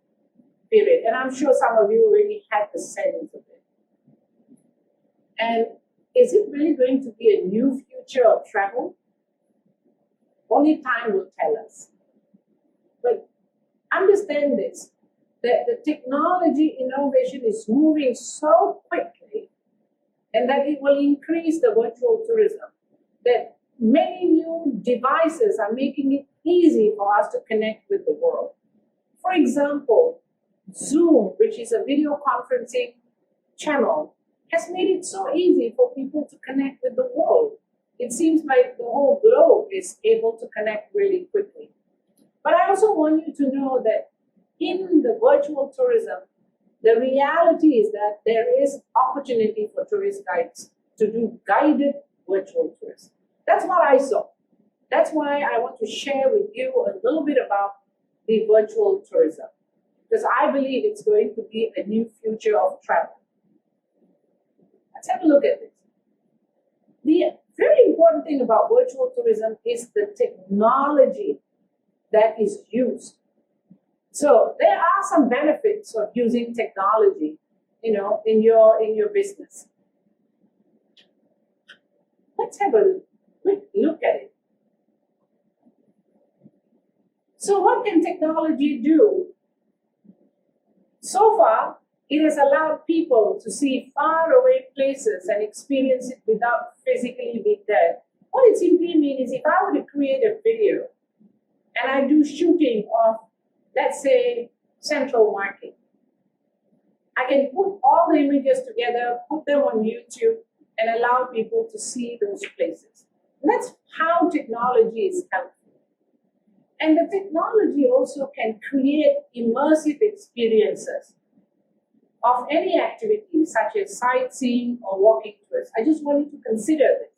period. And I'm sure some of you already had the sense of it. And is it really going to be a new future of travel? Only time will tell us. But understand this, that the technology innovation is moving so quickly and that it will increase the virtual tourism, that many new devices are making it easy for us to connect with the world. For example, Zoom, which is a video conferencing channel, has made it so easy for people to connect with the world. It seems like the whole globe is able to connect really quickly. But I also want you to know that in the virtual tourism, the reality is that there is opportunity for tourist guides to do guided virtual tours. That's what I saw. That's why I want to share with you a little bit about the virtual tourism, because I believe it's going to be a new future of travel. Let's have a look at this. The very important thing about virtual tourism is the technology that is used. So there are some benefits of using technology, in your business. Let's have a quick look at it. So what can technology do? So far, it has allowed people to see faraway places and experience it without physically being there. What it simply means is, if I were to create a video and I do shooting of, let's say, Central Market, I can put all the images together, put them on YouTube, and allow people to see those places. And that's how technology is helpful. And the technology also can create immersive experiences of any activity, such as sightseeing or walking tours. I just want you to consider this,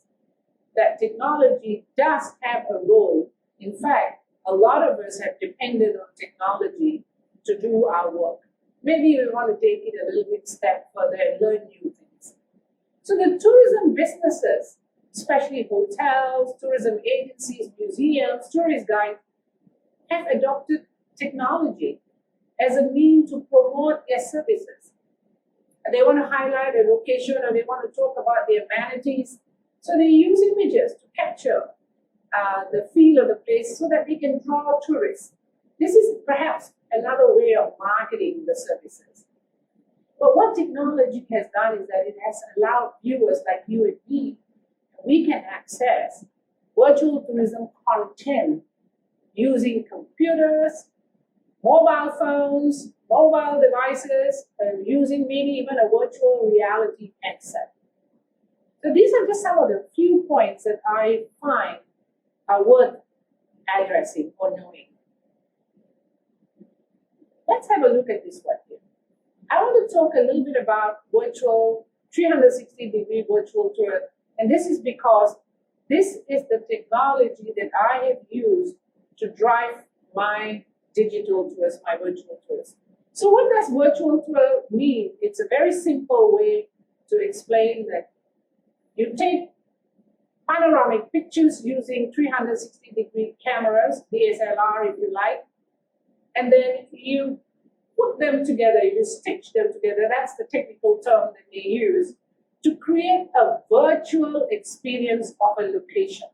that technology does have a role. In fact, a lot of us have depended on technology to do our work. Maybe we want to take it a little bit step further and learn new things. So the tourism businesses, especially hotels, tourism agencies, museums, tourist guides, have adopted technology as a means to promote their services. They want to highlight a location or they want to talk about the amenities. So they use images to capture the feel of the place so that they can draw tourists. This is perhaps another way of marketing the services. But what technology has done is that it has allowed viewers like you and me, we can access virtual tourism content using computers, mobile phones, mobile devices, and using maybe even a virtual reality headset. So these are just some of the few points that I find are worth addressing or knowing. Let's have a look at this one here. I want to talk a little bit about virtual 360-degree virtual tour, and this is because this is the technology that I have used to drive my digital tours, my virtual tours. So what does virtual tour mean? It's a very simple way to explain that you take panoramic pictures using 360-degree cameras, DSLR if you like, and then you put them together, you stitch them together, that's the technical term that they use, to create a virtual experience of a location.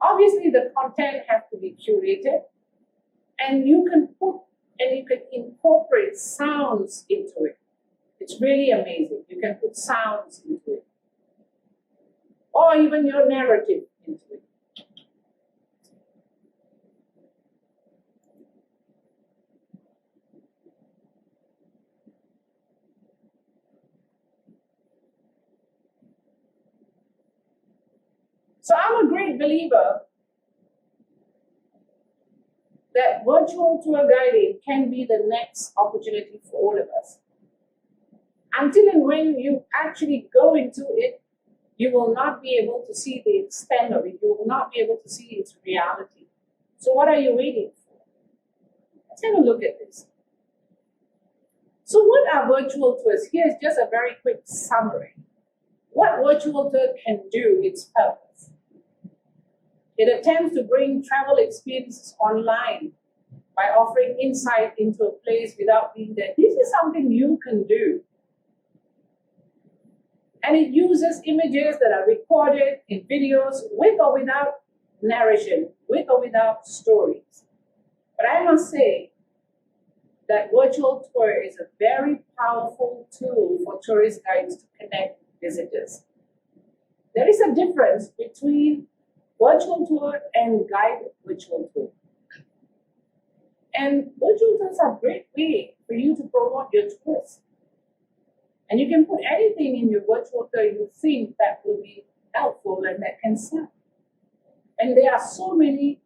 Obviously, the content has to be curated, and you can incorporate sounds into it. It's really amazing. You can put sounds into it, or even your narrative into it. So I'm a great believer that virtual tour guiding can be the next opportunity for all of us. Until and when you actually go into it, you will not be able to see the extent of it. You will not be able to see its reality. So what are you waiting for? Let's have a look at this. So what are virtual tours? Here's just a very quick summary. What virtual tour can do, its purpose. It attempts to bring travel experiences online by offering insight into a place without being there. This is something you can do. And it uses images that are recorded in videos with or without narration, with or without stories. But I must say that virtual tour is a very powerful tool for tourist guides to connect visitors. There is a difference between virtual tour and guided virtual tour. And virtual tours are a great way for you to promote your tours. And you can put anything in your virtual tour you think that will be helpful and that can sell. And there are so many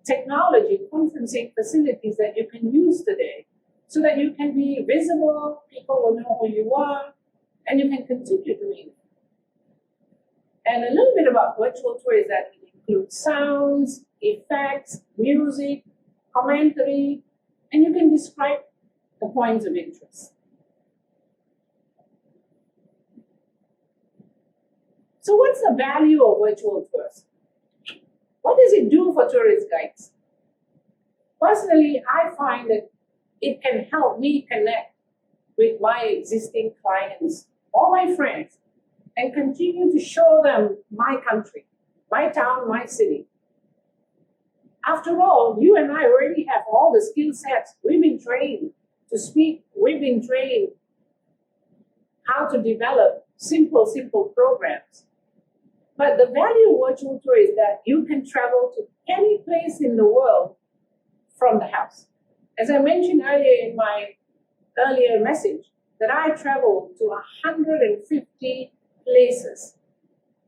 technology conferencing facilities that you can use today so that you can be visible, people will know who you are, and you can continue doing it. And a little bit about virtual tour is that it includes sounds, effects, music, commentary, and you can describe the points of interest. So what's the value of virtual tours? What does it do for tourist guides? Personally, I find that it can help me connect with my existing clients or my friends and continue to show them my country, my town, my city. After all, you and I already have all the skill sets. We've been trained to speak. We've been trained how to develop simple programs. But the value of virtual tour is that you can travel to any place in the world from the house. As I mentioned earlier in my earlier message, that I traveled to 150 places,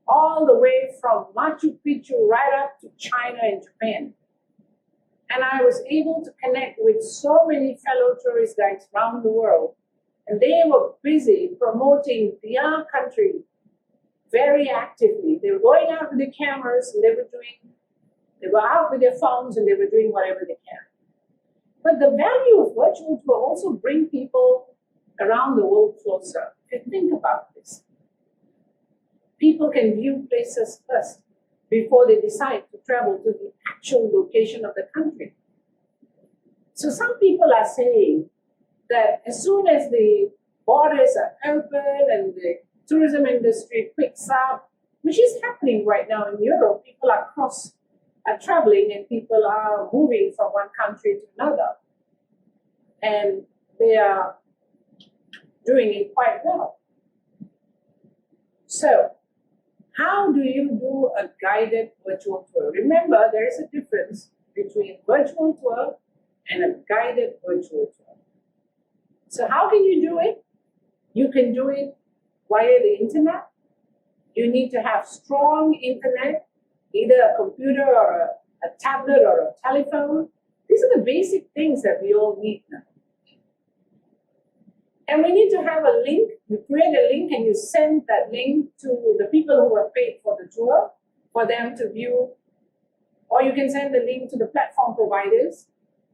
all the way from Machu Picchu right up to China and Japan. And I was able to connect with so many fellow tourist guides around the world. And they were busy promoting their country very actively. They were going out with their cameras and they were out with their phones and they were doing whatever they can. But the value of virtual tour also bring people around the world closer. If you think about this, people can view places first before they decide to travel to the actual location of the country. So some people are saying that as soon as the borders are open and the tourism industry picks up, which is happening right now in Europe, people are traveling and people are moving from one country to another. And they are doing it quite well. So, how do you do a guided virtual tour? Remember, there is a difference between virtual tour and a guided virtual tour. So how can you do it? You can do it via the internet. You need to have strong internet, either a computer or a tablet or a telephone. These are the basic things that we all need now. And we need to have a link. You create a link and you send that link to the people who have paid for the tour for them to view. Or you can send the link to the platform providers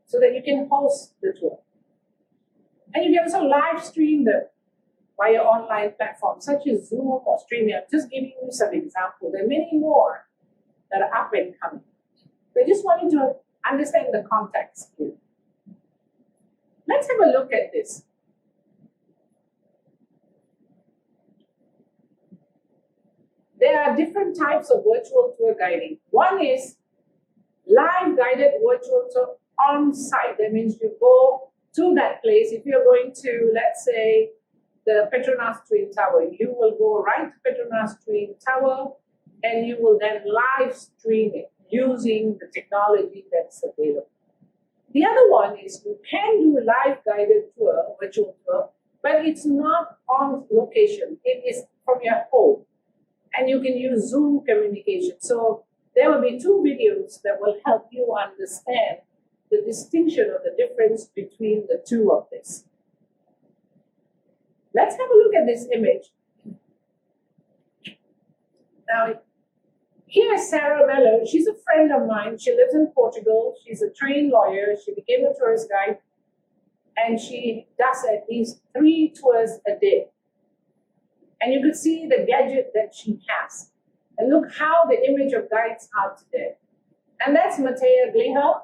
so that you can host the tour. And you can also live stream them via online platforms such as Zoom or StreamYard. I'm just giving you some examples. There are many more that are up and coming. So I just want you to understand the context here. Let's have a look at this. There are different types of virtual tour guiding. One is live guided virtual tour on site. That means you go to that place. If you're going to, let's say, the Petronas Twin Tower, you will go right to Petronas Twin Tower and you will then live stream it using the technology that's available. The other one is you can do live guided tour, virtual tour, but it's not on location. It is from your home. And you can use Zoom communication. So there will be two videos that will help you understand the distinction or the difference between the two of this. Let's have a look at this image. Now, here is Sarah Mello. She's a friend of mine. She lives in Portugal. She's a trained lawyer. She became a tourist guide. And she does at least 3 tours a day. And you could see the gadget that she has. And look how the image of guides are today. And that's Mateja Gliha.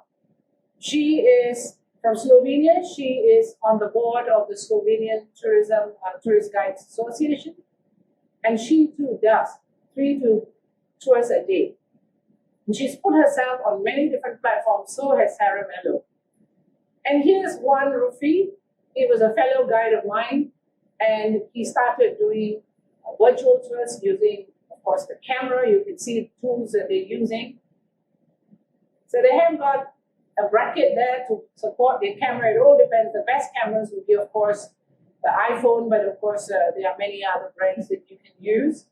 She is from Slovenia. She is on the board of the Slovenian Tourist Guides Association. And she too does 3 tours a day. And she's put herself on many different platforms. So has Sarah Mello. And here's Juan Rufi. He was a fellow guide of mine. And he started doing virtual tours using, of course, the camera. You can see the tools that they're using. So they have got a bracket there to support their camera. It all depends. The best cameras would be, of course, the iPhone, but of course, there are many other brands that you can use.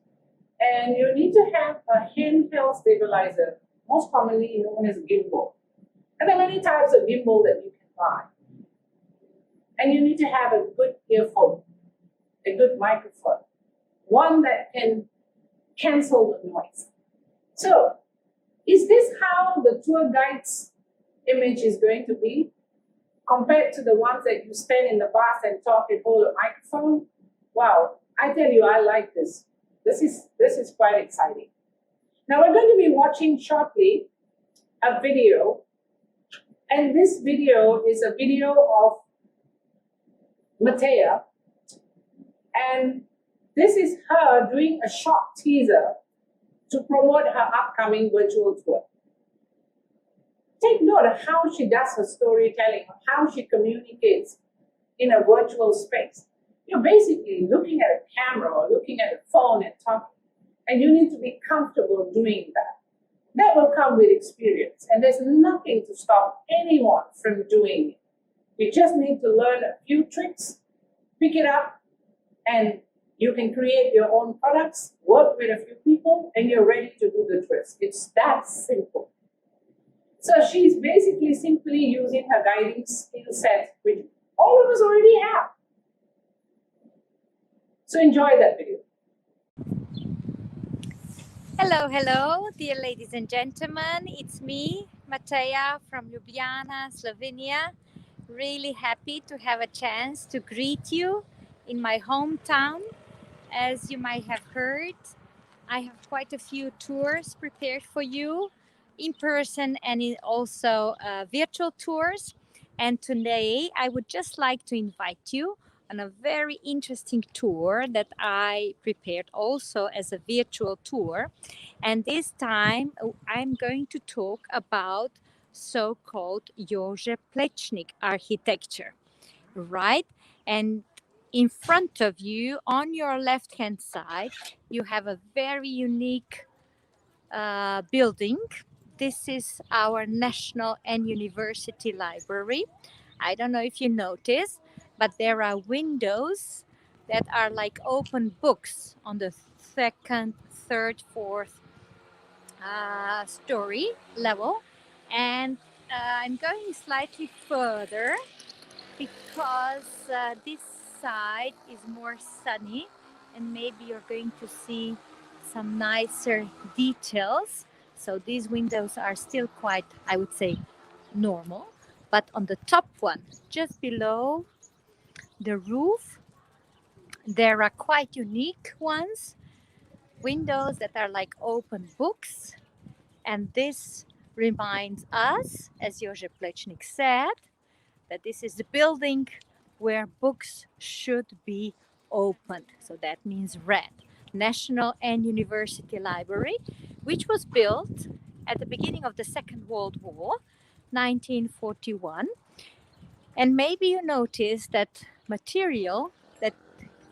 And you need to have a handheld stabilizer, most commonly known as gimbal. And there are many types of gimbal that you can buy. And you need to have a good earphone, a good microphone, one that can cancel the noise. So, is this how the tour guide's image is going to be compared to the ones that you stand in the bus and talk and hold a microphone? Wow, I tell you, I like this. This is quite exciting. Now we're going to be watching shortly a video, and this video is a video of Mateja, and this is her doing a short teaser to promote her upcoming virtual tour. Take note of how she does her storytelling, how she communicates in a virtual space. You're basically looking at a camera or looking at a phone and talking, and you need to be comfortable doing that. That will come with experience, and there's nothing to stop anyone from doing it. You just need to learn a few tricks, pick it up, and you can create your own products, work with a few people, and you're ready to do the tours. It's that simple. So she's basically simply using her guiding skill set, which all of us already have. So enjoy that video. Hello, dear ladies and gentlemen. It's me, Mateja from Ljubljana, Slovenia. Really happy to have a chance to greet you in my hometown. As you might have heard, I have quite a few tours prepared for you in person and also virtual tours. And today I would just like to invite you on a very interesting tour that I prepared also as a virtual tour. And this time I'm going to talk about so-called Jože Pletchnik architecture, right? And in front of you, on your left-hand side, you have a very unique building. This is our National and University Library. I don't know if you notice, but there are windows that are like open books on the second, third, fourth story level. And I'm going slightly further because this side is more sunny and maybe you're going to see some nicer details. So these windows are still quite, I would say, normal. But on the top one, just below the roof, there are quite unique ones, windows that are like open books. And this reminds us, as Jože Pletchnik said, that this is the building where books should be opened. So that means read. National and University Library, which was built at the beginning of the Second World War, 1941. And maybe you noticed that material that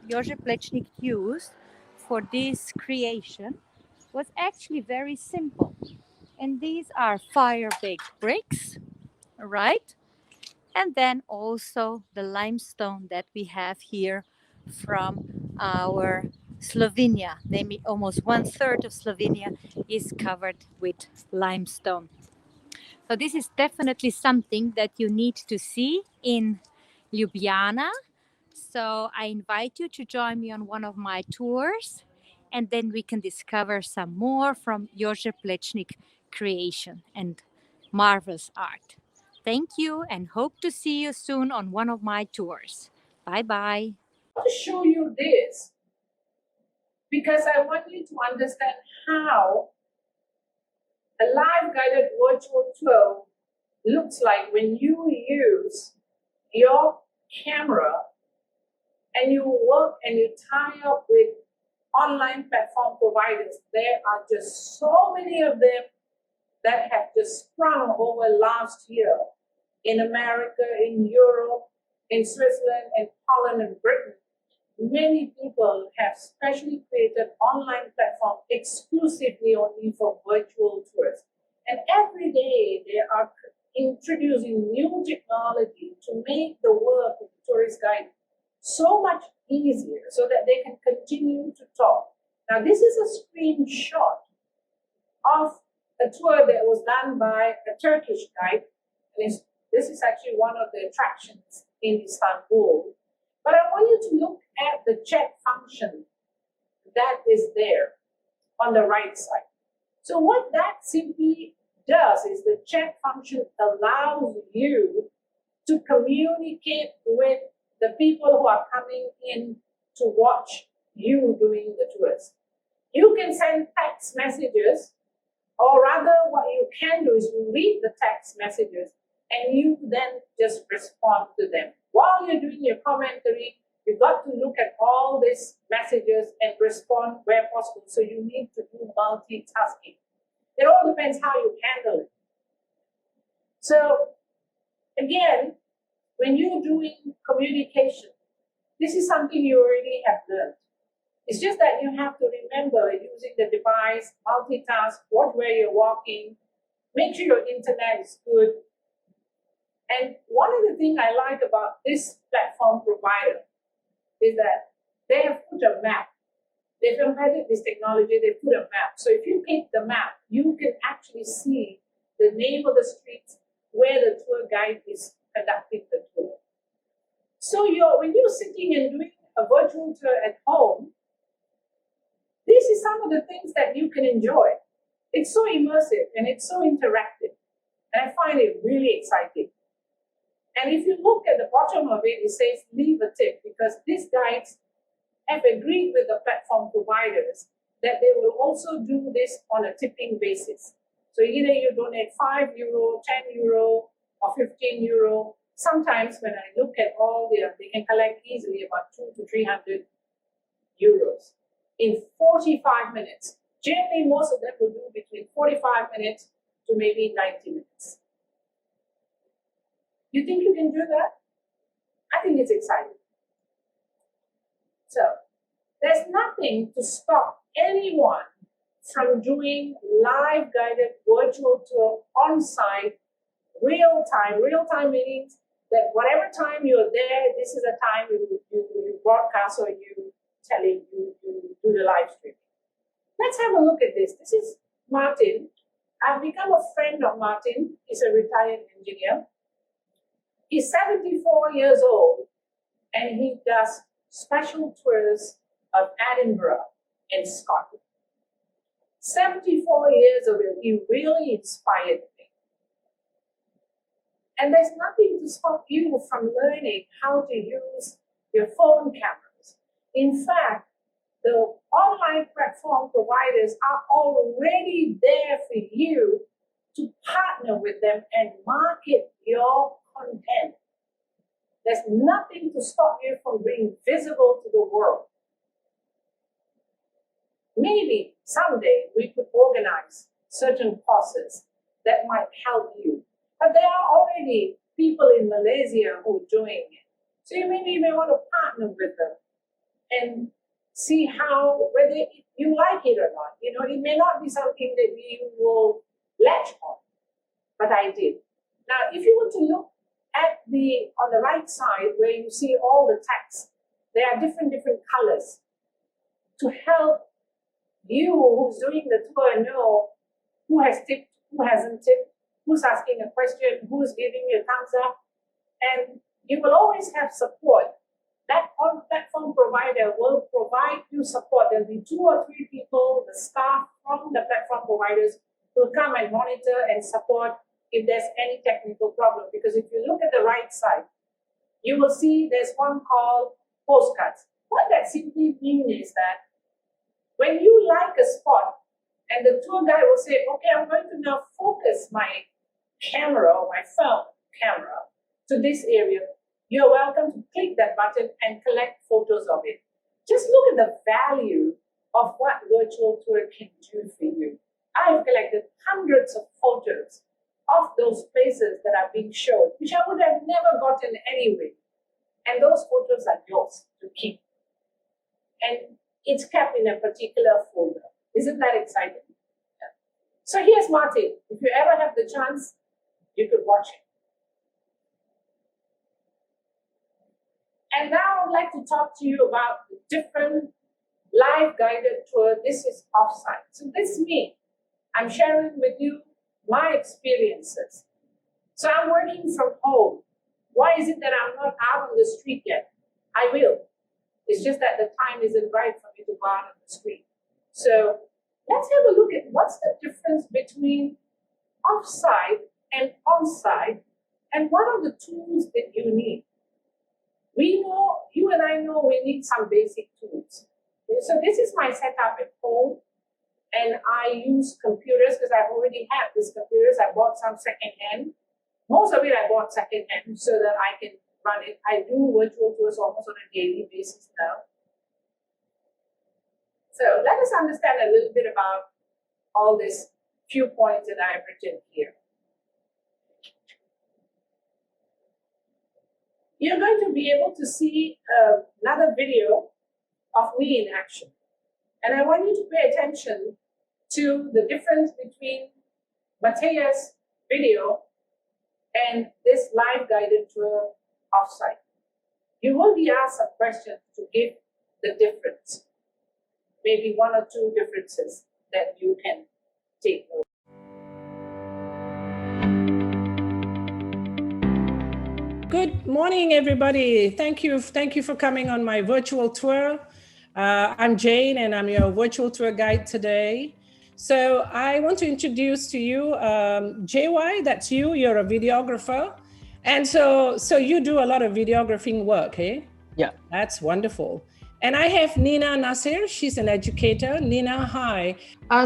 Jože Pletchnik used for this creation was actually very simple. And these are fire-baked bricks, right? And then also the limestone that we have here from our Slovenia. Namely, almost 1/3 of Slovenia is covered with limestone. So this is definitely something that you need to see in Ljubljana. So I invite you to join me on one of my tours, and then we can discover some more from Jože Pletchnik creation and marvelous art. Thank you and hope to see you soon on one of my tours. Bye bye. To show you this because I want you to understand how a live guided virtual tour looks like when you use your camera and you work and you tie up with online platform providers. There are just so many of them that have just sprung over last year in America, in Europe, in Switzerland, and Holland and Britain. Many people have specially created online platforms exclusively only for virtual tours. And every day they are introducing new technology to make the work of the tourist guide so much easier so that they can continue to talk. Now, this is a screenshot of a tour that was done by a Turkish guide. And this is actually one of the attractions in Istanbul. But I want you to look at the chat function that is there on the right side. So what that simply does is the chat function allows you to communicate with the people who are coming in to watch you doing the tours. You can send text messages, or rather what you can do is you read the text messages and you then just respond to them. While you're doing your commentary, you've got to look at all these messages and respond where possible. So you need to do multitasking. It all depends how you handle it. So again, when you're doing communication, this is something you already have learned. It's just that you have to remember using the device, multitask, watch where you're walking, make sure your internet is good. And one of the things I like about this platform provider is that they have put a map. They've embedded this technology, they put a map. So if you pick the map, you can actually see the name of the streets where the tour guide is conducting the tour. So when you're sitting and doing a virtual tour at home, this is some of the things that you can enjoy. It's so immersive and it's so interactive. And I find it really exciting. And if you look at the bottom of it, it says leave a tip, because these guides have agreed with the platform providers that they will also do this on a tipping basis. So either you donate €5, €10, or €15. Sometimes when I look at all they can collect easily about 200 to 300 euros in 45 minutes. Generally, most of them will do between 45 minutes to maybe 90 minutes. You think you can do that? I think it's exciting. So there's nothing to stop anyone from doing live guided virtual tour on site, real time meetings, that whatever time you're there, this is the time you broadcast or you do the live stream. Let's have a look at this. This is Martin. I've become a friend of Martin. He's a retired engineer. He's 74 years old and he does special tours of Edinburgh in Scotland. 74 years of it, he really inspired me. And there's nothing to stop you from learning how to use your phone cameras. In fact, the online platform providers are already there for you to partner with them and market your content. There's nothing to stop you from being visible to the world. Maybe someday we could organize certain courses that might help you. But there are already people in Malaysia who are doing it. So you maybe may want to partner with them and see whether you like it or not. You know, it may not be something that you will latch on, but I did. Now, if you were to look at on the right side where you see all the text, there are different colors to help you who's doing the tour know who has tipped, who hasn't tipped, who's asking a question, who's giving you a thumbs up, and you will always have support. That on-platform provider will provide you support. There'll be 2 or 3 people, the staff from the platform providers, will come and monitor and support if there's any technical problem. Because if you look at the right side, you will see there's one called postcards. What that simply means is that when you like a spot and the tour guide will say, okay, I'm going to now focus my camera or my phone camera to this area, you're welcome to click that button and collect photos of it. Just look at the value of what virtual tour can do for you. I've collected hundreds of photos of those places that are being shown, which I would have never gotten anyway. And those photos are yours to keep. And it's kept in a particular folder. Isn't that exciting? Yeah. So here's Martin. If you ever have the chance, you could watch it. And now I'd like to talk to you about the different live guided tour. This is offsite. So this is me. I'm sharing with you my experiences. So I'm working from home. Why is it that I'm not out on the street yet? I will. It's just that the time isn't right for me to go out on the street. So let's have a look at what's the difference between offsite and onsite, and what are the tools that you need. We know, you and I know, we need some basic tools. So this is my setup at home, and I use computers because I've already had these computers. I bought some secondhand. Most of it I bought secondhand so that I can run it. I do virtual tours almost on a daily basis now. So let us understand a little bit about all these few points that I've written here. You're going to be able to see another video of me in action. And I want you to pay attention to the difference between Matea's video and this live guided tour offsite. You will be asked some questions to give the difference, maybe 1 or 2 differences that you can take note of. Good morning, everybody. Thank you for coming on my virtual tour. I'm Jane, and I'm your virtual tour guide today. So I want to introduce to you JY. That's you. You're a videographer, and so you do a lot of videographing work, eh? Yeah. That's wonderful. And I have Nina Nasir. She's an educator. Nina, hi.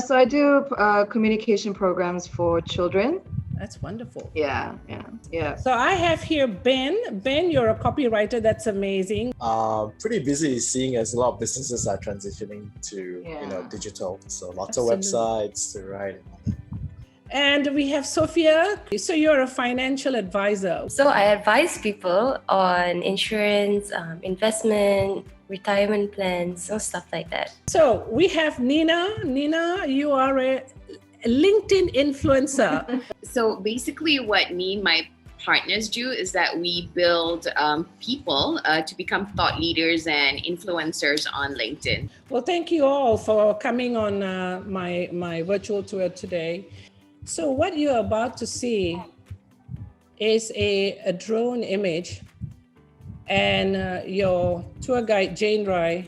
So I do communication programs for children. That's wonderful. Yeah. So I have here Ben. Ben, you're a copywriter. That's amazing. Pretty busy seeing as a lot of businesses are transitioning to digital. So lots of websites to write. And we have Sophia. So you're a financial advisor. So I advise people on insurance, investment, retirement plans, and stuff like that. So we have Nina. Nina, you are a LinkedIn influencer. So basically what me and my partners do is that we build people to become thought leaders and influencers on LinkedIn. Well, thank you all for coming on my virtual tour today. So what you're about to see is a drone image, and your tour guide, Jane Roy,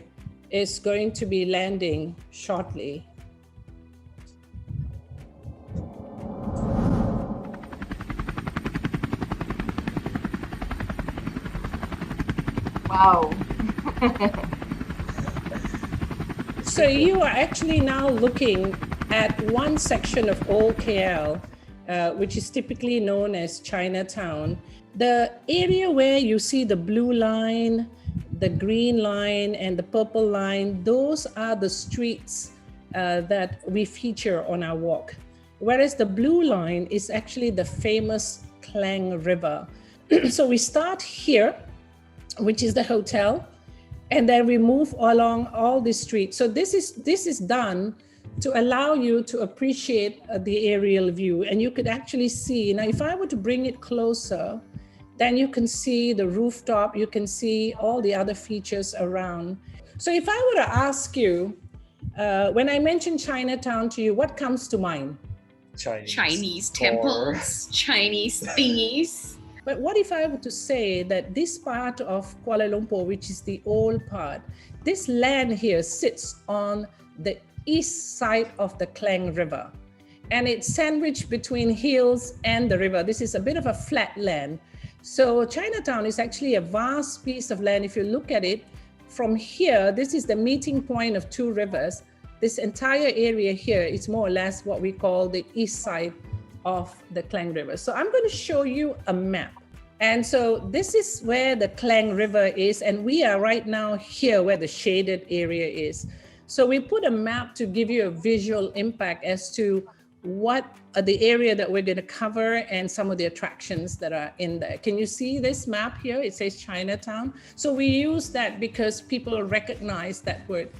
is going to be landing shortly. Wow. So you are actually now looking at one section of old KL, which is typically known as Chinatown. The area where you see the blue line, the green line, and the purple line, those are the streets that we feature on our walk. Whereas the blue line is actually the famous Klang River. So we start here, which is the hotel, and then we move along all the streets. So this is done to allow you to appreciate the aerial view. And you could actually see, now if I were to bring it closer, then you can see the rooftop, you can see all the other features around. So if I were to ask you, when I mention Chinatown to you, what comes to mind? Chinese temples, Chinese thingies. But what if I were to say that this part of Kuala Lumpur, which is the old part, this land here sits on the east side of the Klang River, and it's sandwiched between hills and the river. This is a bit of a flat land. So Chinatown is actually a vast piece of land. If you look at it from here, this is the meeting point of two rivers. This entire area here is more or less what we call the east side of the Klang River. So I'm going to show you a map. And so this is where the Klang River is, and we are right now here where the shaded area is. So we put a map to give you a visual impact as to what are the area that we're going to cover and some of the attractions that are in there. Can you see this map here? It says Chinatown. So we use that because people recognize that word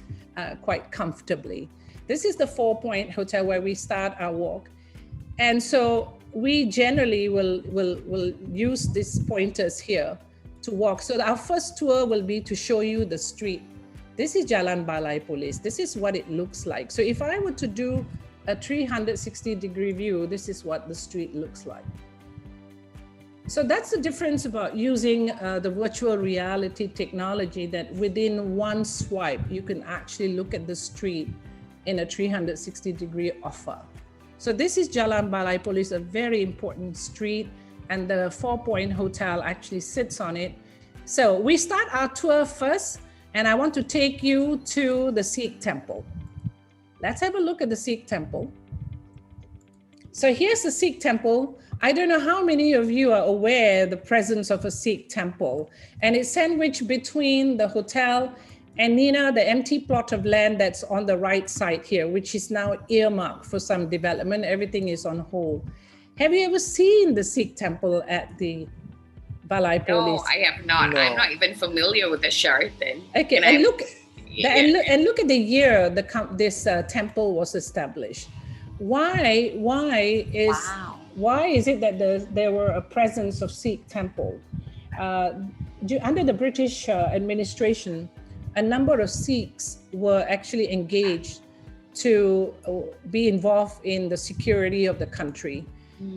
quite comfortably. This is the 4-point hotel where we start our walk. And so we generally will use these pointers here to walk. So our first tour will be to show you the street. This is Jalan Balai Police. This is what it looks like. So if I were to do a 360-degree view, this is what the street looks like. So that's the difference about using the virtual reality technology, that within one swipe, you can actually look at the street in a 360-degree offer. So this is Jalan Balai Police, a very important street, and the 4-point hotel actually sits on it. So we start our tour first, and I want to take you to the Sikh Temple. Let's have a look at the Sikh Temple. So here's the Sikh Temple. I don't know how many of you are aware of the presence of a Sikh temple, and it's sandwiched between the hotel and Nina, the empty plot of land that's on the right side here, which is now earmarked for some development. Everything is on hold. Have you ever seen the Sikh temple at the Balai Police? No, I have not. No. I'm not even familiar with the Sheraton. Okay, and look at the year this temple was established. Why is it that there were a presence of Sikh temple? Under the British administration, a number of Sikhs were actually engaged to be involved in the security of the country.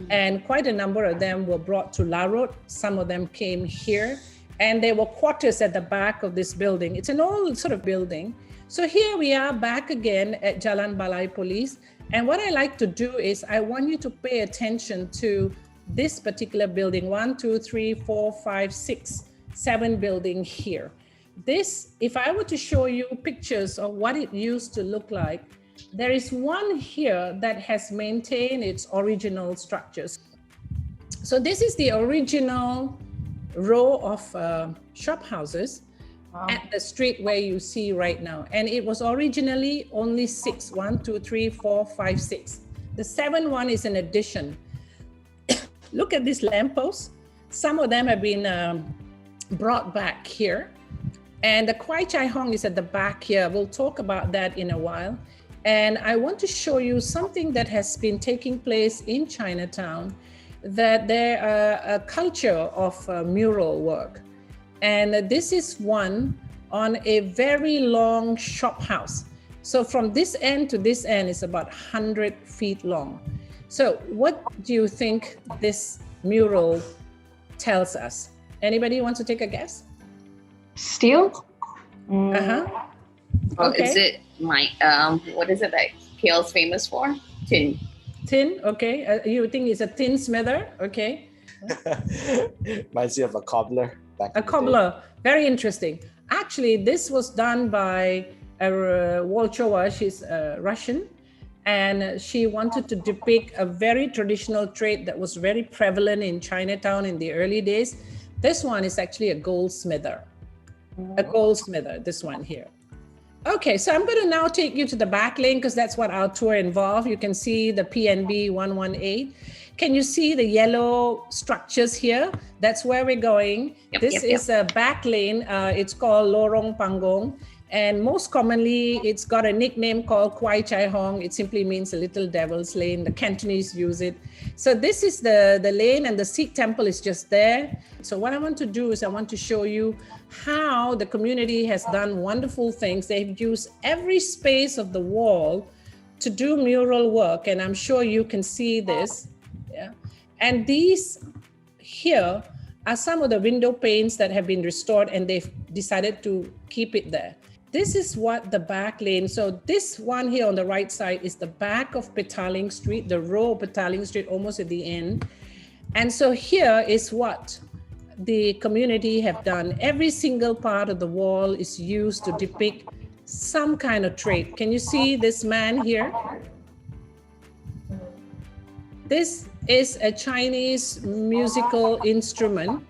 And quite a number of them were brought to Larut. Some of them came here, and there were quarters at the back of this building. It's an old sort of building. So here we are back again at Jalan Balai Police. And what I like to do is I want you to pay attention to this particular building, 1, 2, 3, 4, 5, 6, 7 building here. This, if I were to show you pictures of what it used to look like, there is one here that has maintained its original structures. So this is the original row of shop houses at the street where you see right now. And it was originally only 6, 1, 2, 3, 4, 5, 6. The 7th one is an addition. Look at these lampposts. Some of them have been brought back here. And the Kwai Chai Hong is at the back here. We'll talk about that in a while. And I want to show you something that has been taking place in Chinatown, that there are a culture of mural work. And this is one on a very long shop house. So from this end to this end is about 100 feet long. So what do you think this mural tells us? Anybody want to take a guess? Steel? Uh-huh. Oh, Okay. is it my, what is it that Kale's famous for? Tin. Tin, okay. You think it's a tinsmither, okay. Reminds you of a cobbler. Back A in the day. cobbler, very interesting. Actually, this was done by Wolchova, she's Russian, and she wanted to depict a very traditional trade that was very prevalent in Chinatown in the early days. This one is actually a goldsmither, this one here. Okay, so I'm going to now take you to the back lane because that's what our tour involved. You can see the PNB 118. Can you see the yellow structures here? That's where we're going. This is a back lane. It's called Lorong Pangong. And most commonly, it's got a nickname called Kwai Chai Hong. It simply means a little devil's lane. The Cantonese use it. So this is the lane, and the Sikh Temple is just there. So what I want to do is I want to show you how the community has done wonderful things. They've used every space of the wall to do mural work. And I'm sure you can see this. Yeah. And these here are some of the window panes that have been restored, and they've decided to keep it there. This is what the back lane, so this one here on the right side is the back of Petaling Street, the row of Petaling Street almost at the end. And so here is what the community have done. Every single part of the wall is used to depict some kind of trait. Can you see this man here? This is a Chinese musical instrument,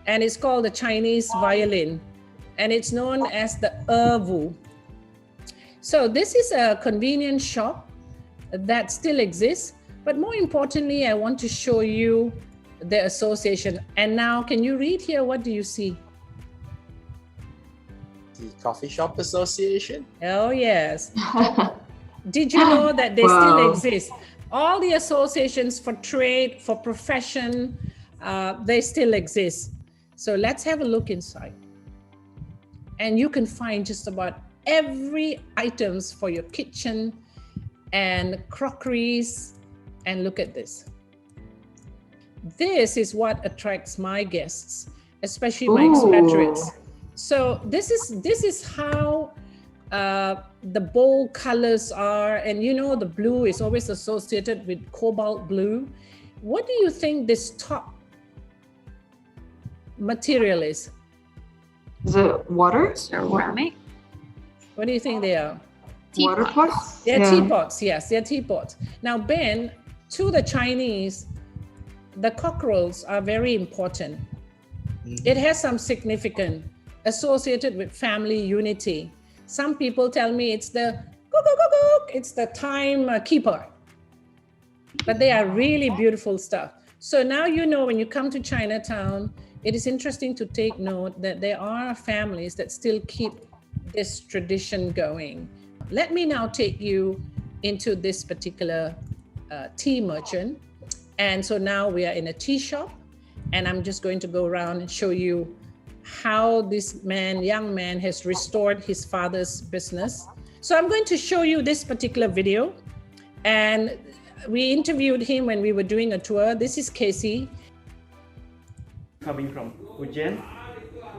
and it's called the Chinese violin, and it's known as the ervu. So this is a convenience shop that still exists, but more importantly, I want to show you the association. And now, can you read here? What do you see? The Coffee Shop Association? Oh, yes. Did you know that they still exist? All the associations for trade, for profession, they still exist. So let's have a look inside. And you can find just about every items for your kitchen and crockeries. And look at this. This is what attracts my guests, especially my expatriates. So this is how the bold colors are, and you know the blue is always associated with cobalt blue. What do you think this top material is? Is it water? Ceramic. What do you think they are? Water pots? They're teapots, yes, they're teapots. Now, Ben, to the Chinese, the cockerels are very important. It has some significance associated with family unity. Some people tell me it's the it's the time keeper, but they are really beautiful stuff. So now you know when you come to Chinatown, it is interesting to take note that there are families that still keep this tradition going. Let me now take you into this particular tea merchant. And so now we are in a tea shop, and I'm just going to go around and show you how this young man has restored his father's business. So I'm going to show you this particular video, and we interviewed him when we were doing a tour. This is Casey. Coming from Ujjain,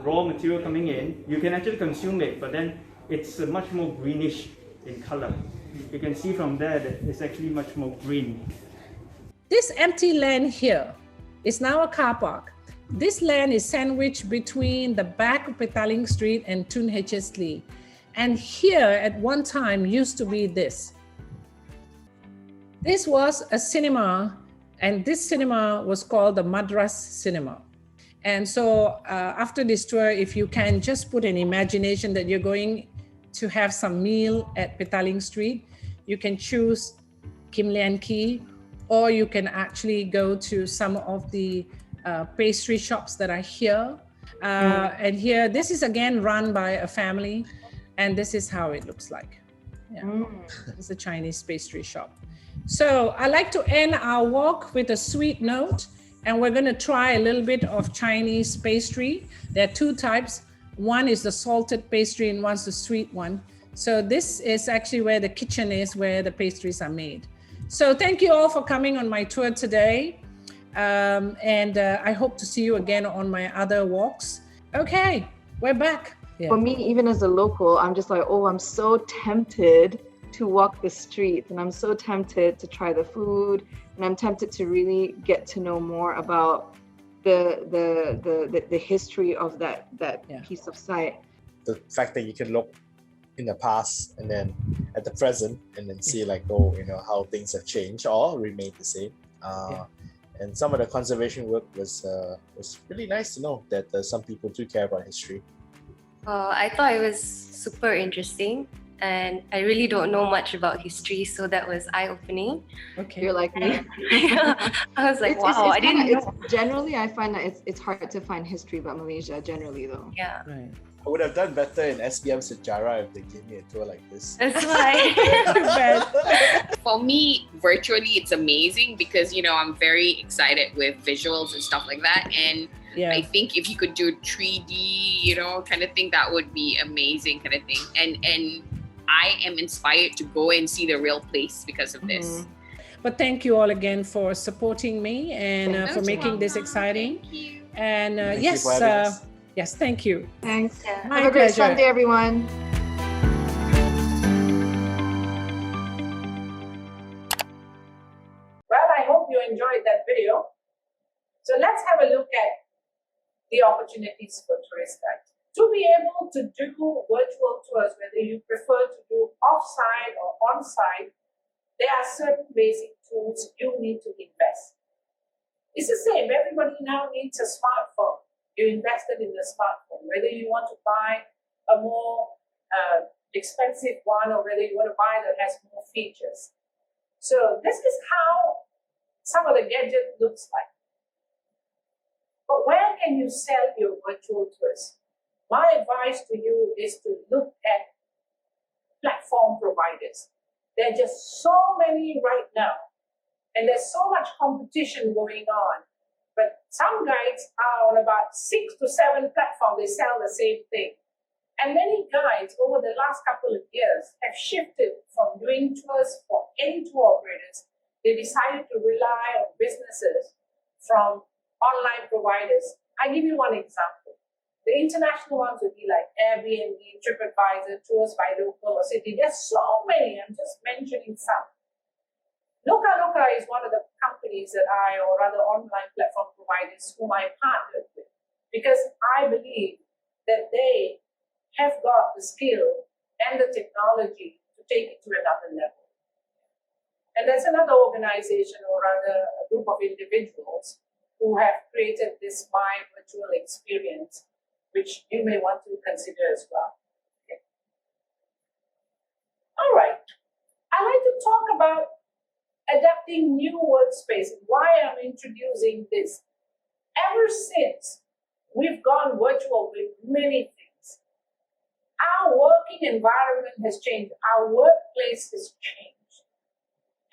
raw material coming in, you can actually consume it, but then it's much more greenish in color. You can see from there that it's actually much more green. This empty land here is now a car park. This land is sandwiched between the back of Petaling Street and Tun H.S. Lee. And here at one time used to be this. This was a cinema, and this cinema was called the Madras Cinema. And so after this tour, if you can just put an imagination that you're going to have some meal at Petaling Street, you can choose Kim Lian Ki, or you can actually go to some of the pastry shops that are here. And here, this is again run by a family, and this is how it looks like. Yeah. It's a Chinese pastry shop. So I like to end our walk with a sweet note, and we're going to try a little bit of Chinese pastry. There are two types. One is the salted pastry and one's the sweet one. So this is actually where the kitchen is, where the pastries are made. So thank you all for coming on my tour today. I hope to see you again on my other walks. Okay, we're back. Yeah. For me, even as a local, I'm just like, oh, I'm so tempted to walk the streets, and I'm so tempted to try the food, and I'm tempted to really get to know more about the history of that piece of site. The fact that you can look in the past and then at the present and then see like, oh, how things have changed or remained the same. And some of the conservation work was really nice to know that some people do care about history. I thought it was super interesting, and I really don't know much about history, so that was eye-opening. Okay. You're like me. I was like, wow, I didn't know. Generally, I find that it's hard to find history about Malaysia, generally though. Yeah. Right. I would have done better in SPM Sejarah if they gave me a tour like this. That's why. For me, virtually, it's amazing because, I'm very excited with visuals and stuff like that. And Yeah. I think if you could do 3D, kind of thing, that would be amazing kind of thing. And I am inspired to go and see the real place because of this. But thank you all again for supporting me and for Most making this welcome. exciting. Thank you. And Thank you yes, for having us. yes, thank you. Thanks. Yeah. My Have a great pleasure. Sunday, everyone. Well, I hope you enjoyed that video. So let's have a look at the opportunities for tourist guides. To be able to do virtual tours, whether you prefer to do off-site or on-site, there are certain basic tools you need to invest. It's the same. Everybody now needs a smartphone. You invested in the smartphone, whether you want to buy a more expensive one or whether you want to buy that has more features. So this is how some of the gadget looks like. But where can you sell your virtual tours? My advice to you is to look at platform providers. There are just so many right now, and there's so much competition going on. But some guides are on about 6 to 7 platforms. They sell the same thing. And many guides over the last couple of years have shifted from doing tours for any tour operators. They decided to rely on businesses from online providers. I give you one example. The international ones would be like Airbnb, TripAdvisor, Tours by Local or City. There's so many. I'm just mentioning some. Loka is one of the companies that or rather online platform providers whom I partnered with, because I believe that they have got the skill and the technology to take it to another level. And there's another organization, or rather a group of individuals, who have created this My Virtual Experience, which you may want to consider as well. Okay. All right. I'd like to talk about adapting new workspace, why I'm introducing this. Ever since we've gone virtual with many things, our working environment has changed, our workplace has changed.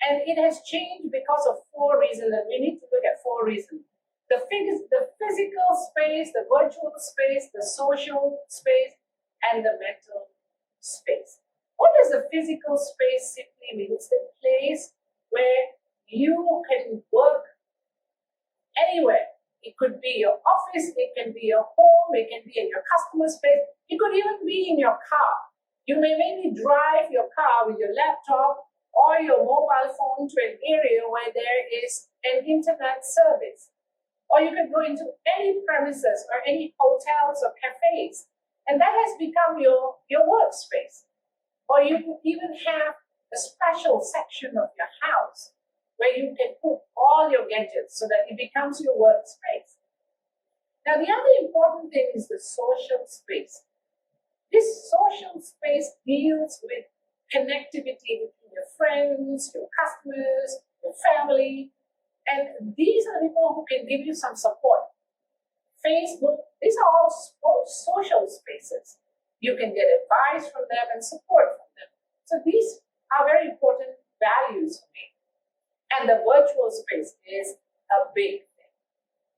And it has changed because of 4 reasons, and we need to look at 4 reasons. The physical space, the virtual space, the social space, and the mental space. What does the physical space simply mean? It's the place where you can work anywhere. It could be your office, it can be your home, it can be in your customer space, it could even be in your car. You may maybe drive your car with your laptop or your mobile phone to an area where there is an internet service. Or you could go into any premises or any hotels or cafes, and that has become your workspace. Or you could even have a special section of your house where you can put all your gadgets so that it becomes your workspace. Now, the other important thing is the social space. This social space deals with connectivity between your friends, your customers, your family, and these are the people who can give you some support. Facebook, these are all social spaces. You can get advice from them and support from them. So these are very important values for me. And the virtual space is a big thing.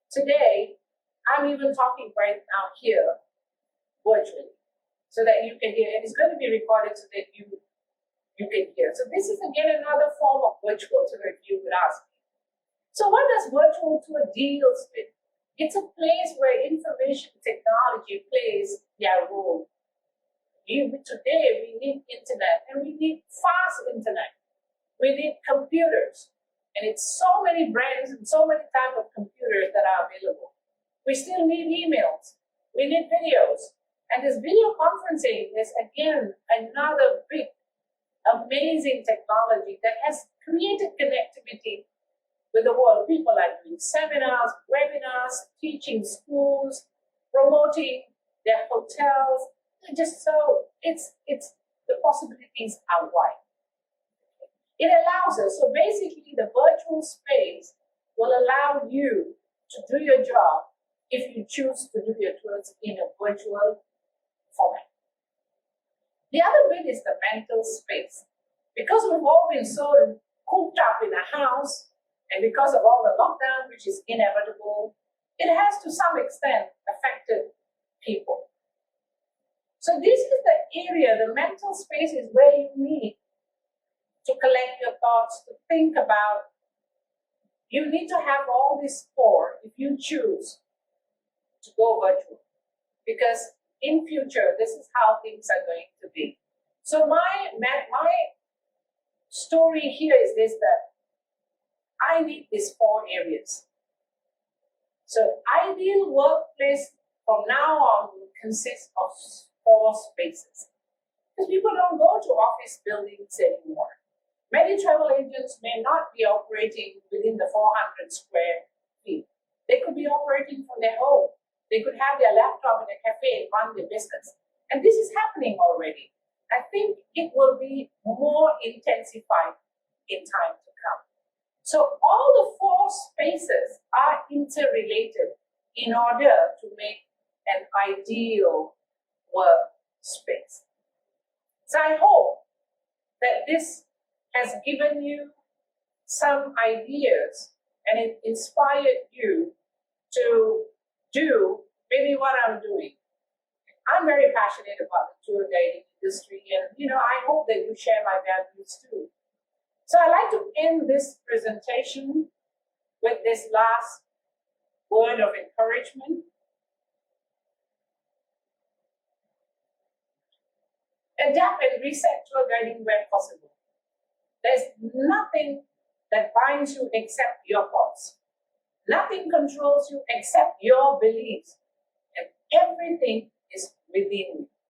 Today, I'm even talking right now here virtually so that you can hear, and it's going to be recorded so that you can hear. So this is again another form of virtual tour if you would ask me. So what does virtual tour deals with? It's a place where information technology plays their role. Today we need internet, and we need fast internet. We need computers. And it's so many brands and so many types of computers that are available. We still need emails. We need videos. And this video conferencing is, again, another big, amazing technology that has created connectivity with the world. People are doing seminars, webinars, teaching schools, promoting their hotels. Just so, it's the possibilities are wide. It allows us, so basically the virtual space will allow you to do your job if you choose to do your tours in a virtual format. The other bit is the mental space. Because we've all been so cooped up in a house, and because of all the lockdown, which is inevitable, it has to some extent affected people. So this is the area, the mental space is where you need to collect your thoughts, to think about. You need to have all this core if you choose to go virtual. Because in future, this is how things are going to be. So my story here is this, that I need these 4 areas. So ideal workplace from now on will consist of 4 spaces. Because people don't go to office buildings anymore. Many travel agents may not be operating within the 400 square feet. They could be operating from their home. They could have their laptop in a cafe and run their business. And this is happening already. I think it will be more intensified in time to come. So all the 4 spaces are interrelated in order to make an ideal workspace. So I hope that this has given you some ideas and it inspired you to do maybe what I'm doing. I'm very passionate about the tour guiding industry, and I hope that you share my values too. So I'd like to end this presentation with this last word of encouragement. Adapt and reset tour guiding where possible. There's nothing that binds you except your thoughts. Nothing controls you except your beliefs. And everything is within you.